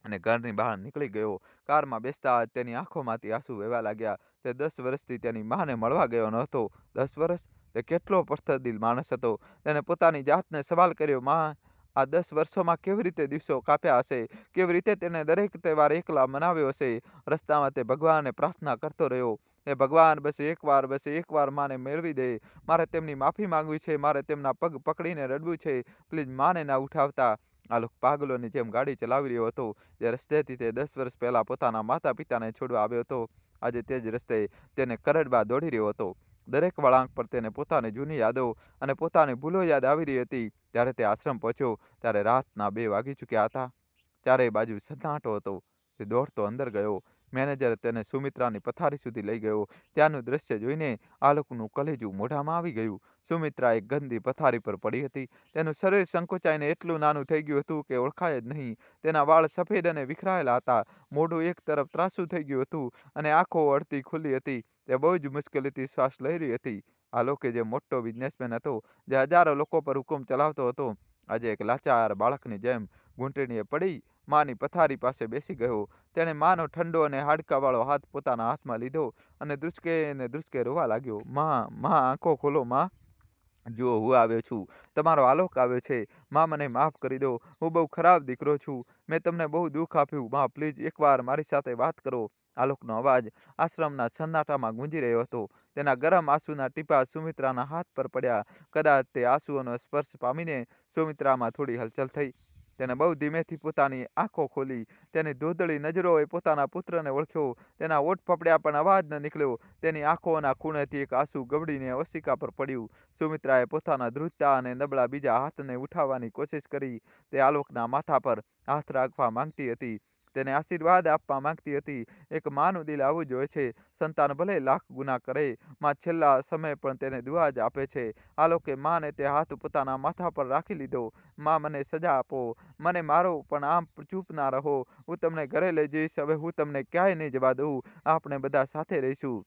[SPEAKER 1] અને ઘરની બહાર નીકળી ગયો. કારમાં બેસતા તેની આંખોમાંથી આંસુ વહેવા લાગ્યા. તે 10 વર્ષથી તેની માને મળવા ગયો ન હતો. 10 વર્ષ? તે કેટલો પથ્થરદિલ માણસ હતો. તેને પોતાની જાતને સવાલ કર્યો, માં, આ 10 વર્ષોમાં કેવી રીતે દિવસો કાપ્યા હશે? કેવી રીતે તેને દરેક તહેવાર એકલા મનાવ્યો હશે? રસ્તામાં તે ભગવાનને પ્રાર્થના કરતો રહ્યો, હે ભગવાન, બસ એકવાર માને મેળવી દે. મારે તેમની માફી માંગવી છે. મારે તેમના પગ પકડીને રડવું છે. પ્લીઝ માને ના ઉઠાવતા. આલોક પાગલોની જેમ ગાડી ચલાવી રહ્યો હતો. જે રસ્તેથી તે 10 વર્ષ પહેલાં પોતાના માતા પિતાને છોડવા આવ્યો હતો, આજે તે જ રસ્તે તેને કરડવા દોડી રહ્યો હતો. દરેક વળાંક પર તેને પોતાની જૂની યાદો અને પોતાની ભૂલો યાદ આવી રહી હતી. જ્યારે તે આશ્રમ પહોંચ્યો ત્યારે રાતના 2 વાગી ચૂક્યા હતા. ચારેય બાજુ સન્નાટો હતો. તે દોડતો અંદર ગયો. મેનેજર તેને સુમિત્રાની પથારી સુધી લઈ ગયો. ત્યાંનું દ્રશ્ય જોઈને આલોકનું કલેજું મોઢામાં આવી ગયું. સુમિત્રા એક ગંદી પથારી પર પડી હતી. તેનું શરીર સંકોચાઈને એટલું નાનું થઈ ગયું હતું કે ઓળખાય જ નહીં. તેના વાળ સફેદ અને વિખરાયેલા હતા. મોઢું એક તરફ ત્રાંસું થઈ ગયું હતું અને આંખો અડધી ખુલ્લી હતી. તે બહુ જ મુશ્કેલીથી શ્વાસ લઈ રહી હતી. આલોકે, જે મોટો બિઝનેસમેન હતો, જે હજારો લોકો પર હુકમ ચલાવતો હતો, આજે એક લાચાર બાળકની જેમ ઘૂંટણીએ પડી માની પથારી પાસે બેસી ગયો. તેણે માનો ઠંડો અને હાડકાવાળો હાથ પોતાના હાથમાં લીધો અને ધ્રુસકે રોવા લાગ્યો. માં, આંખો ખોલો માં. જુઓ, હું આવ્યો છું. તમારો આલોક આવ્યો છે. માં, મને માફ કરી દો. હું બહુ ખરાબ દીકરો છું. મેં તમને બહુ દુઃખ આપ્યું. માં, પ્લીઝ એકવાર મારી સાથે વાત કરો. આલોકનો અવાજ આશ્રમના સન્નાટામાં ગુંજી રહ્યો હતો. તેના ગરમ આંસુના ટીપાં સુમિત્રાના હાથ પર પડ્યા. કદાચ તે આંસુઓનો સ્પર્શ પામીને સુમિત્રામાં થોડી હલચલ થઈ. તેને બહુ ધીમેથી પોતાની આંખો ખોલી. તેની ધૂંધળી નજરોએ પોતાના પુત્રને ઓળખ્યો. તેના હોઠ ફફડ્યા પણ અવાજ ન નીકળ્યો. તેની આંખોના ખૂણેથી એક આંસુ ગબડીને ઓશિકા પર પડ્યું. સુમિત્રાએ પોતાના ધ્રુજતા અને નબળા બીજા હાથને ઉઠાવવાની કોશિશ કરી. તે આલોકના માથા પર હાથ રાખવા માંગતી હતી. તેને આશીર્વાદ આપવા માંગતી હતી. એક માનું દિલ આવું જ હોય છે. સંતાન ભલે લાખ ગુના કરે, માં છેલ્લા સમયે પણ તેને દુઆ જ આપે છે. આલોકે માને તે હાથ પોતાના માથા પર રાખી લીધો. માં, મને સજા આપો, મને મારો, પણ આમ ચૂપ ના રહો. હું તમને ઘરે લઈ જઈશ. હવે હું તમને ક્યાંય નહીં જવા દઉં. આપણે બધા સાથે રહીશું.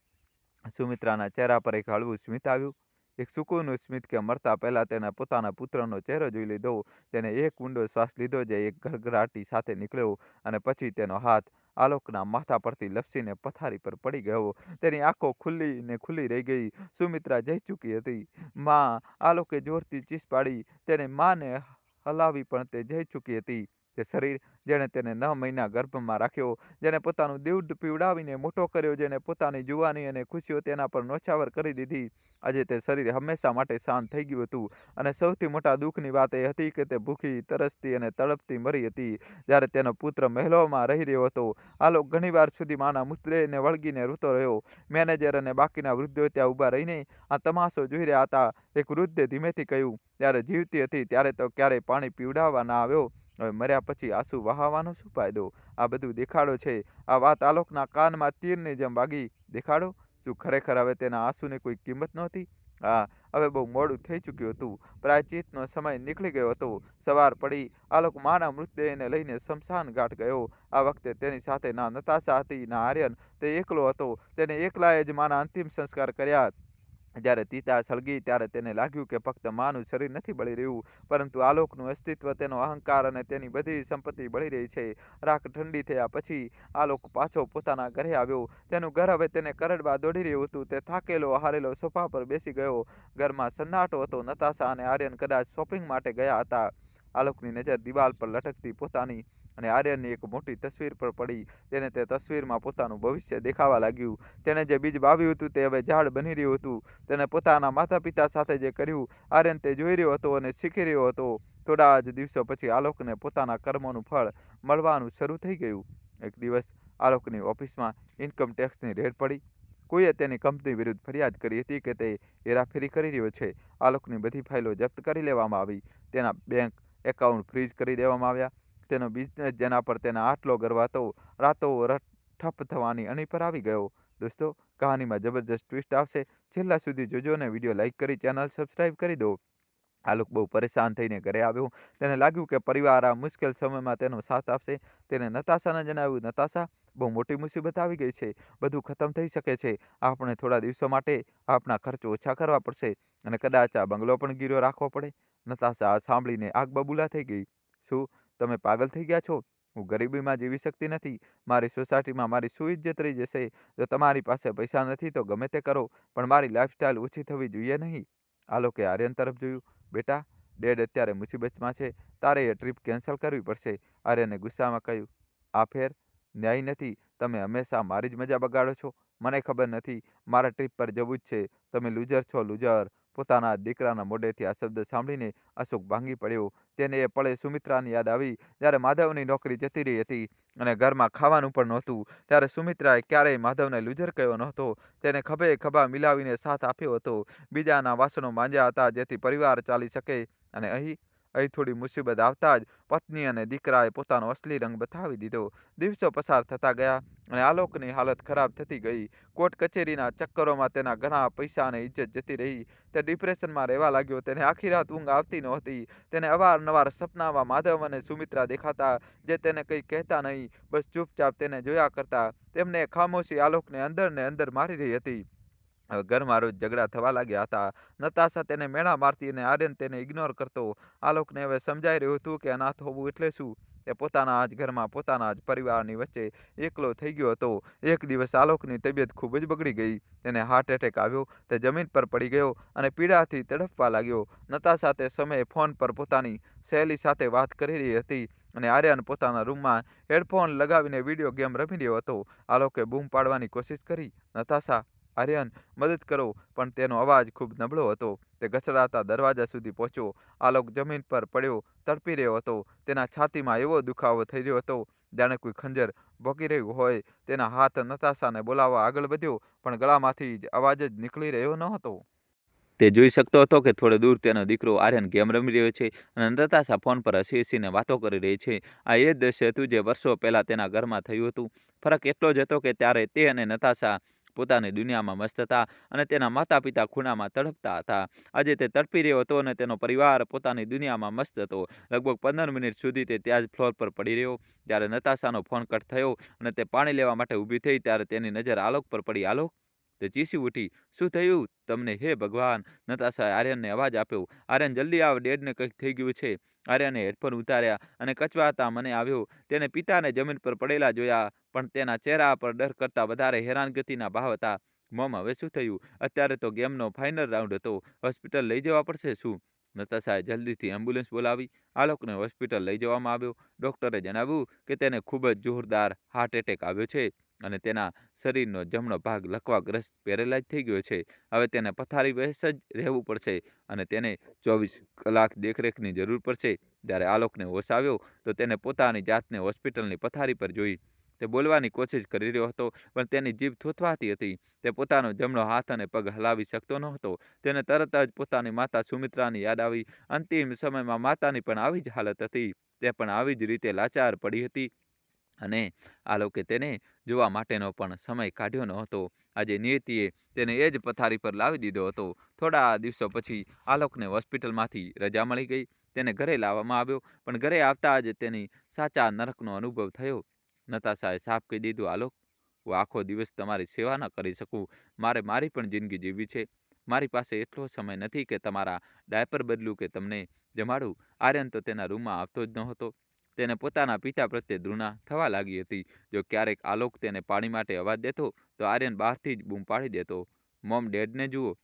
[SPEAKER 1] સુમિત્રાના ચહેરા પર એક હળવું સ્મિત આવ્યું. એક સુકૂનનું સ્મિત કે મરતા પહેલા તેના પોતાના પુત્રનો ચહેરો જોઈ લીધો. તેને એક ઊંડો શ્વાસ લીધો, જે એક ગડગડાટી સાથે નીકળ્યો અને પછી તેનો હાથ આલોકના માથા પરથી લપસીને પથારી પર પડી ગયો. તેની આંખો ખુલ્લી રહી ગઈ. સુમિત્રા જઈ ચૂકી હતી. માં, આલોકે જોરથી ચીસ પાડી. તેને માને હલાવી પણ તે જઈ ચૂકી હતી. તે શરીર, જેણે તેને 9 મહિના ગર્ભમાં રાખ્યો, જેણે પોતાનું દૂધ પીવડાવીને મોટો કર્યો, જેણે પોતાની જુવાની અને ખુશીઓ તેના પર નોછાવર કરી દીધી, આજે તે શરીર હંમેશા માટે શાંત થઈ ગયું હતું. અને સૌથી મોટા દુઃખની વાત એ હતી કે તે ભૂખી, તરસતી અને તડપતી મરી હતી. જ્યારે તેનો પુત્ર મહેલોમાં રહી રહ્યો હતો, આલોક ઘણીવાર સુધી માના મુદ્રેને વળગીને રોતો રહ્યો. મેનેજર અને બાકીના વૃદ્ધો ત્યાં ઊભા રહીને આ તમાશો જોઈ રહ્યા હતા. એક વૃદ્ધે ધીમેથી કહ્યું, જ્યારે જીવતી હતી ત્યારે તો ક્યારેય પાણી પીવડાવવા ના આવ્યો. હવે મર્યા પછી આંસુ વહાવવાનો શું ફાયદો? આ બધું દેખાડો છે. આ વાત આલોકના કાનમાં તીરની જેમ વાગી. દેખાડો? શું ખરેખર હવે તેના આંસુની કોઈ કિંમત નહોતી? હા, હવે બહુ મોડું થઈ ચૂક્યું હતું. પ્રાયશ્ચિતનો સમય નીકળી ગયો હતો. સવાર પડી. આલોક માના મૃતદેહને લઈને સ્મશાન ઘાટ ગયો. આ વખતે તેની સાથે ના નતાશા હતી, ના આર્યન. તે એકલો હતો. તેને એકલાએ જ માના અંતિમ સંસ્કાર કર્યા. જ્યારે ચિતા સળગી ત્યારે તેને લાગ્યું કે ફક્ત માનું શરીર નથી બળી રહ્યું, પરંતુ આલોકનું અસ્તિત્વ, તેનો અહંકાર અને તેની બધી સંપત્તિ બળી રહી છે. રાખ ઠંડી થયા પછી આલોક પાછો પોતાના ઘરે આવ્યો. તેનું ઘર હવે તેને કરડવા દોડી રહ્યું હતું. તે થાકેલો હારેલો સોફા પર બેસી ગયો. ઘરમાં સન્નાટો હતો. નતાશા અને આર્યન કદાચ શોપિંગ માટે ગયા હતા. આલોકની નજર દિવાલ પર લટકતી પોતાની અને આર્યનની એક મોટી તસવીર પર પડી. તેને તે તસવીરમાં પોતાનું ભવિષ્ય દેખાવા લાગ્યું. તેણે જે બીજ વાવ્યું હતું તે હવે ઝાડ બની રહ્યું હતું. તેને પોતાના માતા પિતા સાથે જે કર્યું, આર્યન તે જોઈ રહ્યો હતો અને શીખી રહ્યો હતો. થોડા જ દિવસો પછી આલોકને પોતાના કર્મોનું ફળ મળવાનું શરૂ થઈ ગયું. એક દિવસ આલોકની ઓફિસમાં ઇન્કમ ટેક્સની રેડ પડી. કોઈએ તેની કંપની વિરુદ્ધ ફરિયાદ કરી હતી કે તે હેરાફેરી કરી રહ્યો છે. આલોકની બધી ફાઇલો જપ્ત કરી લેવામાં આવી. તેના બેંક એકાઉન્ટ ફ્રીઝ કરી દેવામાં આવ્યા. તેનો બિઝનેસ, જેના પર તેના આટલો ગર્વ હતો, રાતોરાત ઠપ થવાની અણી પર આવી ગયો. દોસ્તો, કહાનીમાં જબરજસ્ત ટ્વિસ્ટ આવશે. છેલ્લા સુધી જોજો અને વિડીયો લાઇક કરી ચેનલ સબસ્ક્રાઈબ કરી દો. આલોક બહુ પરેશાન થઈને ઘરે આવ્યો. તેને લાગ્યું કે પરિવાર આ મુશ્કેલ સમયમાં તેનો સાથ આપશે. તેને નતાશાને જણાવ્યું, નતાશા, બહુ મોટી મુસીબત આવી ગઈ છે. બધું ખતમ થઈ શકે છે. આપણે થોડા દિવસો માટે આપણા ખર્ચો ઓછા કરવા પડશે અને કદાચ આ બંગલો પણ ગીરો રાખવો પડે. નતાશા આ સાંભળીને આગ બબૂલા થઈ ગઈ. શું તમે પાગલ થઈ ગયા છો? હું ગરીબીમાં જીવી શકતી નથી. મારી સોસાયટીમાં મારી શું ઇજ્જત રહી જશે? જો તમારી પાસે પૈસા નથી તો ગમે તે કરો, પણ મારી લાઈફસ્ટાઈલ ઓછી થવી જોઈએ નહીં. આલોકે આર્યન તરફ જોયું. બેટા, ડેડ અત્યારે મુસીબતમાં છે. તારે એ ટ્રીપ કેન્સલ કરવી પડશે. આર્યને ગુસ્સામાં કહ્યું, આ ફેર ન્યાય નથી. તમે હંમેશા મારી જ મજા બગાડો છો. મને ખબર નથી. મારા ટ્રીપ પર જવું જ છે. તમે લૂઝર છો, લૂઝર. પોતાના દીકરાના મોઢેથી આ શબ્દ સાંભળીને અશોક ભાંગી પડ્યો. તેને એ પળે સુમિત્રાની યાદ આવી. જ્યારે માધવની નોકરી જતી રહી હતી અને ઘરમાં ખાવાનું પણ નહોતું, ત્યારે સુમિત્રાએ ક્યારેય માધવને લુજર કહ્યો નહોતો. તેને ખભે ખભા મિલાવીને સાથ આપ્યો હતો. બીજાના વાસણો માંજ્યા હતા જેથી પરિવાર ચાલી શકે. અને અહીં અહીં થોડી મુસીબત આવતા જ પત્ની અને દીકરાએ પોતાનો અસલી રંગ બતાવી દીધો. દિવસો પસાર થતા ગયા અને આલોકની હાલત ખરાબ થતી ગઈ. કોર્ટ કચેરીના ચક્કરોમાં તેના ઘણા પૈસા અને ઇજ્જત જતી રહી. તે ડિપ્રેશનમાં રહેવા લાગ્યો. તેને આખી રાત ઊંઘ આવતી નહોતી. તેને અવારનવાર સપનામાં માધવ અને સુમિત્રા દેખાતા, જે તેને કંઈ કહેતા નહીં, બસ ચૂપચાપ તેને જોયા કરતા. તેમને ખામોશી આલોકને અંદર ને અંદર મારી રહી હતી. હવે ઘરમાં રોજ ઝઘડા થવા લાગ્યા હતા. નતાશા તેને મેણા મારતી અને આર્યન તેને ઇગ્નોર કરતો. આલોકને હવે સમજાઈ રહ્યું હતું કે અનાથ હોવું એટલે શું. તે પોતાના જ ઘરમાં પોતાના જ પરિવારની વચ્ચે એકલો થઈ ગયો હતો. એક દિવસ આલોકની તબિયત ખૂબ જ બગડી ગઈ. તેને હાર્ટ એટેક આવ્યો. તે જમીન પર પડી ગયો અને પીડાથી તડપવા લાગ્યો. નતાશા તે સમયે ફોન પર પોતાની સહેલી સાથે વાત કરી રહી હતી અને આર્યન પોતાના રૂમમાં હેડફોન લગાવીને વિડીયો ગેમ રમી રહ્યો હતો. આલોકે બૂમ પાડવાની કોશિશ કરી, નતાશા, આર્યન, મદદ કરો, પણ તેનો અવાજ ખૂબ નબળો હતો. તે ઘસડાતા દરવાજા સુધી પહોંચ્યો. આલોક જમીન પર પડ્યો તડપી રહ્યો હતો. તેના છાતીમાં એવો દુખાવો થઈ રહ્યો હતો જાણે કોઈ ખંજર ભોગી રહ્યું હોય. તેના હાથ નતાશાને બોલાવવા આગળ વધ્યો, પણ ગળામાંથી જ અવાજ જ નીકળી રહ્યો ન હતો. તે જોઈ શકતો હતો કે થોડે દૂર તેનો દીકરો આર્યન ગેમ રમી રહ્યો છે અને નતાશા ફોન પર હસી હસીને વાતો કરી રહી છે. આ એ જ દ્રશ્ય હતું જે વર્ષો પહેલાં તેના ઘરમાં થયું હતું. ફરક એટલો જ હતો કે ત્યારે તે અને નતાશા પોતાની દુનિયામાં મસ્ત હતા અને તેના માતા પિતા ખૂણામાં તડપતા હતા. આજે તે તડપી રહ્યો હતો અને તેનો પરિવાર પોતાની દુનિયામાં મસ્ત હતો. લગભગ 15 મિનિટ સુધી તે ત્યાં જ ફ્લોર પર પડી રહ્યો. જ્યારે નતાશાનો ફોન કટ થયો અને તે પાણી લેવા માટે ઊભી થઈ ત્યારે તેની નજર આલોક પર પડી. આલોક, તે ચીસી ઉઠી. શું થયું તમને હે ભગવાન? નતાશાએ આર્યનને અવાજ આપ્યો. આર્યન, જલ્દી આવ, ડેડને કંઈક થઈ ગયું છે. આર્યને હેડફોન ઉતાર્યા અને કચવાતા મને આવ્યો. તેને પિતાને જમીન પર પડેલા જોયા, પણ તેના ચહેરા પર ડર કરતાં વધારે હેરાનગતિના ભાવ હતા. મોમ, હવે શું થયું? અત્યારે તો ગેમનો ફાઇનલ રાઉન્ડ હતો. હોસ્પિટલ લઈ જવા પડશે શું? નતાશાએ જલ્દીથી એમ્બ્યુલન્સ બોલાવી. આલોકને હોસ્પિટલ લઈ જવામાં આવ્યો. ડોક્ટરે જણાવ્યું કે તેને ખૂબ જ જોરદાર હાર્ટ એટેક આવ્યો છે અને તેના શરીરનો જમણો ભાગ લકવાગ્રસ્ત પેરેલાઇઝ થઈ ગયો છે. હવે તેને પથારી બેસ જ રહેવું પડશે અને તેને 24 કલાક દેખરેખની જરૂર પડશે. જ્યારે આલોકને હોશ આવ્યો તો તેને પોતાની જાતને હોસ્પિટલની પથારી પર જોઈ. તે બોલવાની કોશિશ કરી રહ્યો હતો, પણ તેની જીભ થોથવાતી હતી. તે પોતાનો જમણો હાથ અને પગ હલાવી શકતો નહોતો. તેને તરત જ પોતાની માતા સુમિત્રાની યાદ આવી. અંતિમ સમયમાં માતાની પણ આવી જ હાલત હતી. તે પણ આવી જ રીતે લાચાર પડી હતી અને આલોકે તેને જોવા માટેનો પણ સમય કાઢ્યો નહોતો. આજે નિયતિએ તેને એ જ પથારી પર લાવી દીધો હતો. થોડા દિવસો પછી આલોકને હોસ્પિટલમાંથી રજા મળી ગઈ. તેને ઘરે લાવવામાં આવ્યો, પણ ઘરે આવતા જ તેની સાચા નરકનો અનુભવ થયો. નતાશાએ સાફ કહી દીધું, આલોક, હું આખો દિવસ તમારી સેવા ન કરી શકું. મારે મારી પણ જિંદગી જીવવી છે. મારી પાસે એટલો સમય નથી કે તમારા ડાયપર બદલું કે તમને જમાડું. આર્યન તો તેના રૂમમાં આવતો જ નહોતો. તેને પોતાના પિતા પ્રત્યે ઘૃણા થવા લાગી હતી. જો ક્યારેક આલોક તેને પાણી માટે અવાજ દેતો તો આર્યન બહારથી જ બૂમ પાડી દેતો, મોમ, ડેડને જુઓ,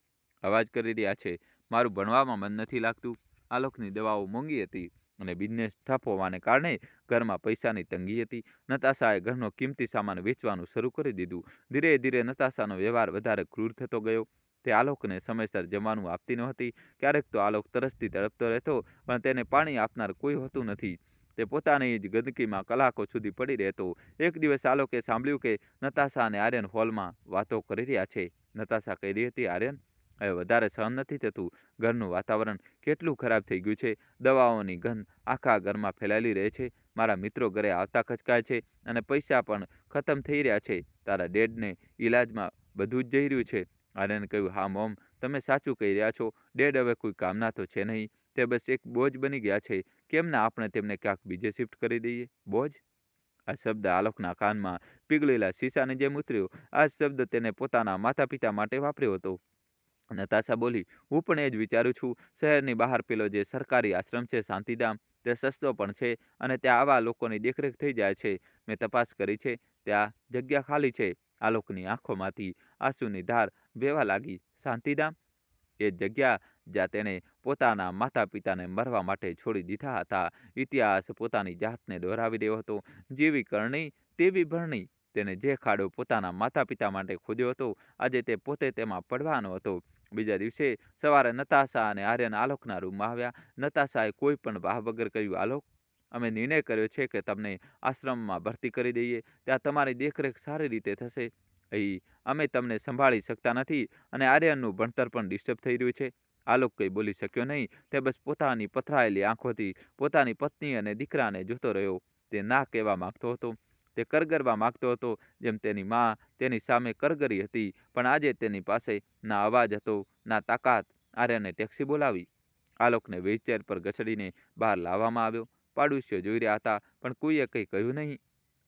[SPEAKER 1] અવાજ કરી રહ્યા છે. મારું ભણવામાં મન નથી લાગતું. આલોકની દવાઓ મોંઘી હતી અને બિઝનેસ ઠપ હોવાને કારણે ઘરમાં પૈસાની તંગી હતી. નતાશાએ ઘરનો કિંમતી સામાન વેચવાનું શરૂ કરી દીધું. ધીરે ધીરે નતાશાનો વ્યવહાર વધારે ક્રૂર થતો ગયો. તે આલોકને સમયસર જમવાનું આપતી નહોતી. ક્યારેક તો આલોક તરસથી તડપતો રહેતો, પણ તેને પાણી આપનાર કોઈ હોતું નથી. તે પોતાની જ ગંદકીમાં કલાકો સુધી પડી રહેતો. એક દિવસ આલોકે સાંભળ્યું કે નતાશા અને આર્યન હોલમાં વાતો કરી રહ્યા છે. નતાશા કહી રહી હતી, આર્યન, હવે વધારે સહન નથી થતું. ઘરનું વાતાવરણ કેટલું ખરાબ થઈ ગયું છે. દવાઓની ગંધ આખા ઘરમાં ફેલાયેલી રહે છે. મારા મિત્રો ઘરે આવતા ખચકાય છે અને પૈસા પણ ખતમ થઈ રહ્યા છે. તારા ડેડને ઈલાજમાં બધું જ જઈ રહ્યું છે. આર્યને કહ્યું, હા મોમ, તમે સાચું કહી રહ્યા છો. ડેડ હવે કોઈ કામના તો છે નહીં. તે બસ એક બોજ બની ગયા છે. કેમ ના આપણે તેમને ક્યાંક બીજે શિફ્ટ કરી દઈએ? બોજ? આ શબ્દ આલોકના કાનમાં પીગળેલા શીશાની જેમ ઉતર્યો. આ શબ્દ તેને પોતાના માતા પિતા માટે વાપર્યો હતો. નતાશા બોલી, હું પણ એ જ વિચારું છું. શહેરની બહાર પેલો જે સરકારી આશ્રમ છે, શાંતિધામ, તે સસ્તો પણ છે અને ત્યાં આવા લોકોની દેખરેખ થઈ જાય છે. મેં તપાસ કરી છે, ત્યાં જગ્યા ખાલી છે. આલોકની આંખોમાંથી આંસુની ધાર વહેવા લાગી. શાંતિધામ? એ જગ્યા જ્યાં તેણે પોતાના માતા પિતાને મરવા માટે છોડી દીધા હતા. ઇતિહાસ પોતાની જાતને દોહરાવી રહ્યો હતો. જેવી કરણી તેવી ભરણી. તેને જે ખાડો પોતાના માતા પિતા માટે ખોદ્યો હતો, આજે તે પોતે તેમાં પડવાનો હતો. બીજા દિવસે સવારે નતાશા અને આર્યન આલોકના રૂમમાં આવ્યા. નતાશાએ કોઈ પણ વાહ વગર કહ્યું, આલોક, અમે નિર્ણય કર્યો છે કે તમને આશ્રમમાં ભરતી કરી દઈએ. ત્યાં તમારી દેખરેખ સારી રીતે થશે. અહીં અમે તમને સંભાળી શકતા નથી અને આર્યનનું ભણતર પણ ડિસ્ટર્બ થઈ રહ્યું છે. આલોક કંઈ બોલી શક્યો નહીં. તે બસ પોતાની પથરાયેલી આંખોથી પોતાની પત્ની અને દીકરાને જોતો રહ્યો. તે ના કહેવા માંગતો હતો, તે કરગરવા માંગતો હતો, જેમ તેની મા તેની સામે કરગરી હતી, પણ આજે તેની પાસે ના અવાજ હતો, ના તાકાત. આર્યને ટેક્સી બોલાવી. આલોકને વ્હીલચેર પર ઘસડીને બહાર લાવવામાં આવ્યો. પાડોશીઓ જોઈ રહ્યા હતા, પણ કોઈએ કંઈ કહ્યું નહીં.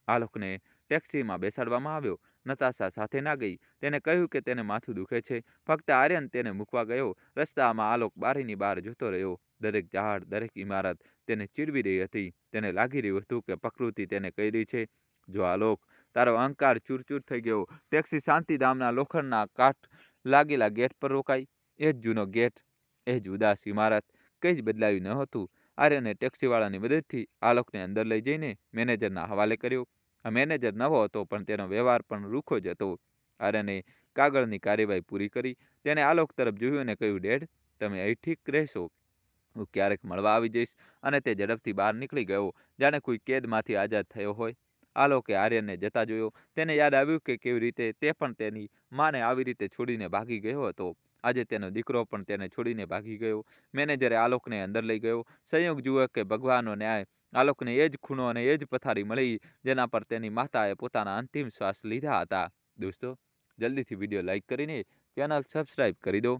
[SPEAKER 1] આલોકને ટેક્સીમાં બેસાડવામાં આવ્યો. નતાશા સાથે ના ગઈ. તેને કહ્યું કે તેને માથું દુખે છે. ફક્ત આર્યન તેને મૂકવા ગયો. રસ્તામાં આલોક બારીની બહાર જોતો રહ્યો. દરેક ઝાડ, દરેક ઇમારત તેને ચીડવી રહી હતી. તેને લાગી રહ્યું હતું કે પ્રકૃતિ તેને કહી રહી છે, જો આલોક, તારો અહંકાર ચૂરચૂર થઈ ગયો. ટેક્સી શાંતિધામના લોખંડના કાટ લાગેલા ગેટ પર રોકાઈ. એ જ જૂનો ગેટ, એ જ ઉદાસ ઇમારત, કંઈ જ બદલાયું ન હતું. આર્યને ટેક્સીવાળાની મદદથી આલોકને અંદર લઈ જઈને મેનેજરના હવાલે કર્યો. આ મેનેજર નવો હતો, પણ તેનો વ્યવહાર પણ રૂખો જ હતો. આર્યને કાગળની કાર્યવાહી પૂરી કરી. તેણે આલોક તરફ જોયું અને કહ્યું, ડેડ, તમે અહીં ઠીક રહેશો, હું ક્યારેક મળવા આવી જઈશ. અને તે ઝડપથી બહાર નીકળી ગયો, જાણે કોઈ કેદમાંથી આઝાદ થયો હોય. આલોકે આર્યનને જતા જોયો. તેને યાદ આવ્યું કે કેવી રીતે તે પણ તેની માને આવી રીતે છોડીને ભાગી ગયો હતો. આજે તેનો દીકરો પણ તેને છોડીને ભાગી ગયો. મેનેજરે આલોકને અંદર લઈ ગયો. સંયોગ જુઓ કે ભગવાનનો ન્યાય. આલોકને એ જ ખૂણો અને એ જ પથારી મળી, જેના પર તેની માતાએ પોતાના અંતિમ શ્વાસ લીધા હતા. દોસ્તો, જલ્દીથી વિડીયો લાઈક કરીને ચેનલ સબસ્ક્રાઈબ કરી દો.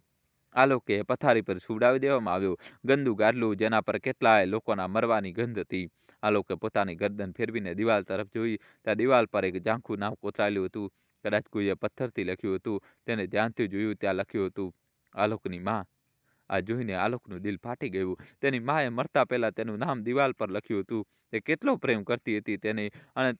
[SPEAKER 1] આલોકે પથારી પર સુવડાવી દેવામાં આવ્યો. ગંદુ ગાદલું, જેના પર કેટલાય લોકોના મરવાની ગંધ હતી. આલોકે પોતાની ગરદન ફેરવીને દિવાલ તરફ જોઈ. ત્યાં દિવાલ પર એક ઝાંખું નામ કોતરાયેલું હતું. કદાચ કોઈએ પથ્થરથી લખ્યું હતું. તેને ધ્યાનથી જોયું. ત્યાં લખ્યું હતું, આલોકની માં. આ જોઈને આલોકનું દિલ ફાટી ગયું. તેની માએ મરતા પહેલા તેનું નામ દિવાલ પર લખ્યું હતું. તે કેટલો પ્રેમ કરતી હતી તેને, અને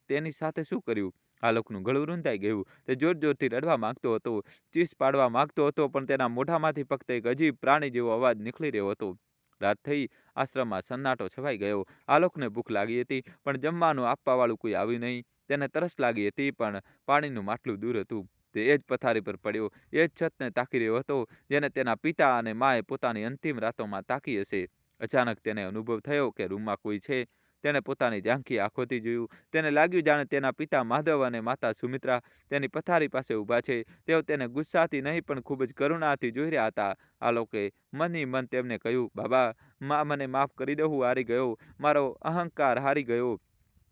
[SPEAKER 1] તેની સાથે શું કર્યું? આલોકનું ગળું રૂંધાઈ ગયું. તે જોર જોરથી રડવા માંગતો હતો, ચીસ પાડવા માંગતો હતો, પણ તેના મોઢામાંથી ફક્ત એક અજીબ પ્રાણી જેવો અવાજ નીકળી રહ્યો હતો. રાત થઈ. આશ્રમમાં સન્નાટો છવાઈ ગયો. આલોકને ભૂખ લાગી હતી, પણ જમવાનું આપવાવાળું કોઈ આવ્યું નહીં. તેને તરસ લાગી હતી, પણ પાણીનું માટલું દૂર હતું. તે એ જ પથારી પર પડ્યો, એ જ છતને તાકી રહ્યો હતો, જેને તેના પિતા અને માએ પોતાની અંતિમ રાતોમાં તાકી હશે. અચાનક તેને અનુભવ થયો કે રૂમમાં કોઈ છે. તેણે પોતાની ઝાંખી આંખોથી જોયું. તેને લાગ્યું જાણે તેના પિતા માધવ અને માતા સુમિત્રા તેની પથારી પાસે ઊભા છે. તેઓ તેને ગુસ્સાથી નહીં, પણ ખૂબ જ કરુણાથી જોઈ રહ્યા હતા. આલોકે મનની મન તેમને કહ્યું, બાબા, મને માફ કરી દો, હું હારી ગયો. મારો અહંકાર હારી ગયો.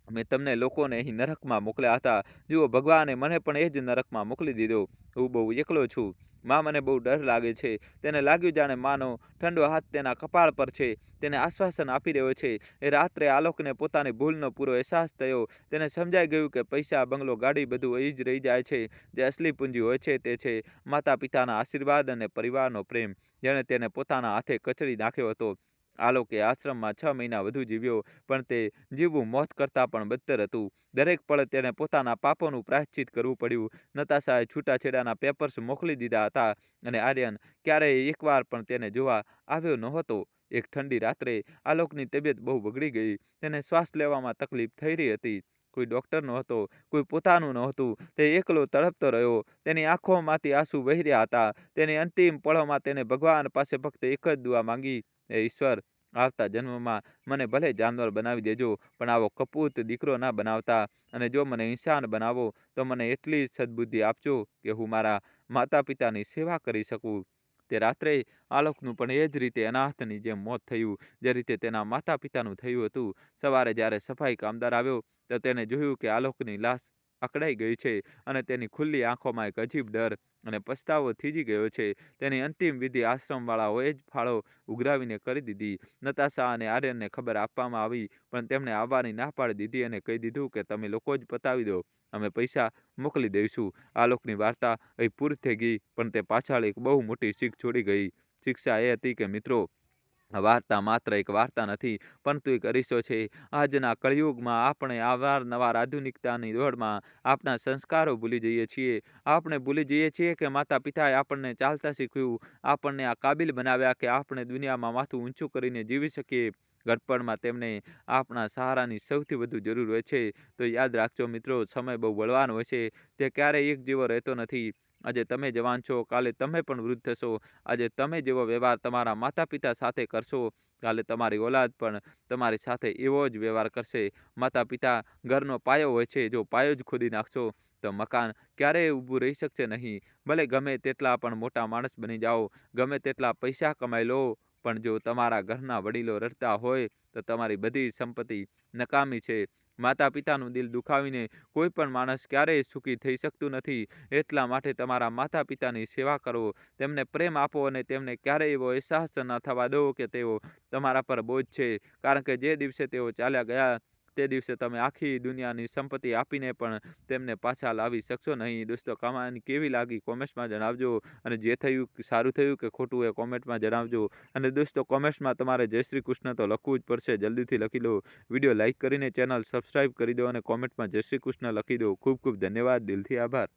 [SPEAKER 1] મેં તમને લોકોને અહીં નરકમાં મોકલ્યા હતા. જુઓ, ભગવાને મને પણ એ જ નરકમાં મોકલી દીધો. હું બહુ એકલો છું. મને બહુ ડર લાગે છે. તેને લાગ્યું જાણે માનો ઠંડો હાથ તેના કપાળ પર છે. તેને આશ્વાસન આપી રહ્યો છે. એ રાત્રે આલોકને પોતાની ભૂલનો પૂરો અહેસાસ થયો. તેને સમજાઈ ગયું કે પૈસા, બંગલો, ગાડી બધું અહીં જ રહી જાય છે. જે અસલી પૂંજી હોય છે તે છે માતા પિતાના આશીર્વાદ અને પરિવારનો પ્રેમ, જેણે તેને પોતાના હાથે કચડી નાખ્યો હતો. આલોકે આશ્રમમાં 6 મહિના વધુ જીવ્યો, પણ તે જીવવું મોત કરતાં પણ બદતર હતું. દરેક પળ તેને પોતાના પાપોનું પ્રાયશ્ચિત કરવું પડ્યું. નતાશાએ છૂટાછેડાના પેપર્સ મોકલી દીધા હતા, અને આર્યન ક્યારેય એકવાર પણ તેને જોવા આવ્યો નહોતો. એક ઠંડી રાત્રે આલોકની તબિયત બહુ બગડી ગઈ. તેને શ્વાસ લેવામાં તકલીફ થઈ રહી હતી. કોઈ ડૉક્ટર નહોતો, કોઈ પોતાનું નહોતું. તે એકલો તડપતો રહ્યો. તેની આંખોમાંથી આંસુ વહી રહ્યા હતા. તેની અંતિમ પળોમાં તેને ભગવાન પાસે ફક્ત એક જ દુઆ માંગી, હે ઈશ્વર, આવતા જન્મમાં મને ભલે જાનવર બનાવી દેજો, પણ આવો કપૂત દીકરો ના બનાવતા. અને જો મને ઇન્સાન બનાવો, તો મને એટલી સદબુદ્ધિ આપજો કે હું મારા માતા પિતાની સેવા કરી શકું. તે રાત્રે આલોકનું પણ એ જ રીતે અનાથની જેમ મોત થયું, જે રીતે તેના માતા પિતાનું થયું હતું. સવારે જ્યારે સફાઈ કામદાર આવ્યો, તો તેને જોયું કે આલોકની લાશ અકળાઈ ગઈ છે, અને તેની ખુલ્લી આંખોમાં એક અજીબ ડર અને પછતાવો થીજી ગયો છે. તેની અંતિમ વિધિ આશ્રમવાળાઓએ જ ફાળો ઉઘરાવીને કરી દીધી. નતાશા અને આર્યનને ખબર આપવામાં આવી, પણ તેમણે આવવાની ના પાડી દીધી અને કહી દીધું કે તમે લોકો જ પતાવી દો, અમે પૈસા મોકલી દઈશું. આલોકની વાર્તા અહીં પૂરી થઈ ગઈ, પણ તે પાછળ એક બહુ મોટી શીખ છોડી ગઈ. શિક્ષા એ હતી કે મિત્રો, આ વાર્તા માત્ર એક વાર્તા નથી, પરંતુ એક અરીસો છે. આજના કળિયુગમાં આપણે અવારનવાર આધુનિકતાની દોડમાં આપણા સંસ્કારો ભૂલી જઈએ છીએ. આપણે ભૂલી જઈએ છીએ કે માતા પિતાએ આપણને ચાલતા શીખવ્યું, આપણને આ કાબિલ બનાવ્યા કે આપણે દુનિયામાં માથું ઊંચું કરીને જીવી શકીએ. ઘડપણમાં તેમને આપણા સહારાની સૌથી વધુ જરૂર હોય છે. તો યાદ રાખજો મિત્રો, સમય બહુ બળવાન હોય છે. તે ક્યારેય એક જેવો રહેતો નથી. આજે તમે જવાન છો, કાલે તમે પણ વૃદ્ધ થશો. આજે તમે જેવો વ્યવહાર તમારા માતા-પિતા સાથે કરશો, કાલે તમારી ઓલાદ પણ તમારી સાથે એવો જ વ્યવહાર કરશે. માતા-પિતા ઘરનો પાયો હોય છે. જો પાયો જ ખોદી નાખશો, તો મકાન ક્યારેય ઊભું રહી શકશે નહીં. ભલે ગમે તેટલા પણ મોટા માણસ બની જાઓ, ગમે તેટલા પૈસા કમાઈ લો, પણ જો તમારા ઘરના વડીલો રડતા હોય, તો તમારી બધી સંપત્તિ નકામી છે. માતા-પિતાનું દિલ દુખાવીને કોઈ પણ માણસ ક્યારેય સુખી થઈ શકતું નથી. એટલા માટે તમારા માતા-પિતાની સેવા કરો, તેમને પ્રેમ આપો અને તેમને ક્યારેય એવો અહેસાસ ન થવા દો કે તેઓ તમારા પર બોજ છે. કારણ કે જે દિવસે તેઓ ચાલ્યા ગયા, તે દિવસે તમે આખી દુનિયાની સંપત્તિ આપીને પણ તેમને પાછા લાવી શકશો નહીં. દોસ્તો, કહાની કેવી લાગી કોમેન્ટ્સમાં જણાવજો, અને જે થયું સારું થયું કે ખોટું એ કોમેન્ટમાં જણાવજો. અને દોસ્તો, કોમેન્ટ્સમાં તમારે જય શ્રી કૃષ્ણ તો લખવું જ પડશે. જલ્દીથી લખી લો. વિડીયો લાઇક કરીને ચેનલ સબસ્ક્રાઈબ કરી દો અને કોમેન્ટમાં જય શ્રી કૃષ્ણ લખી દો. ખૂબ ખૂબ ધન્યવાદ. દિલથી આભાર.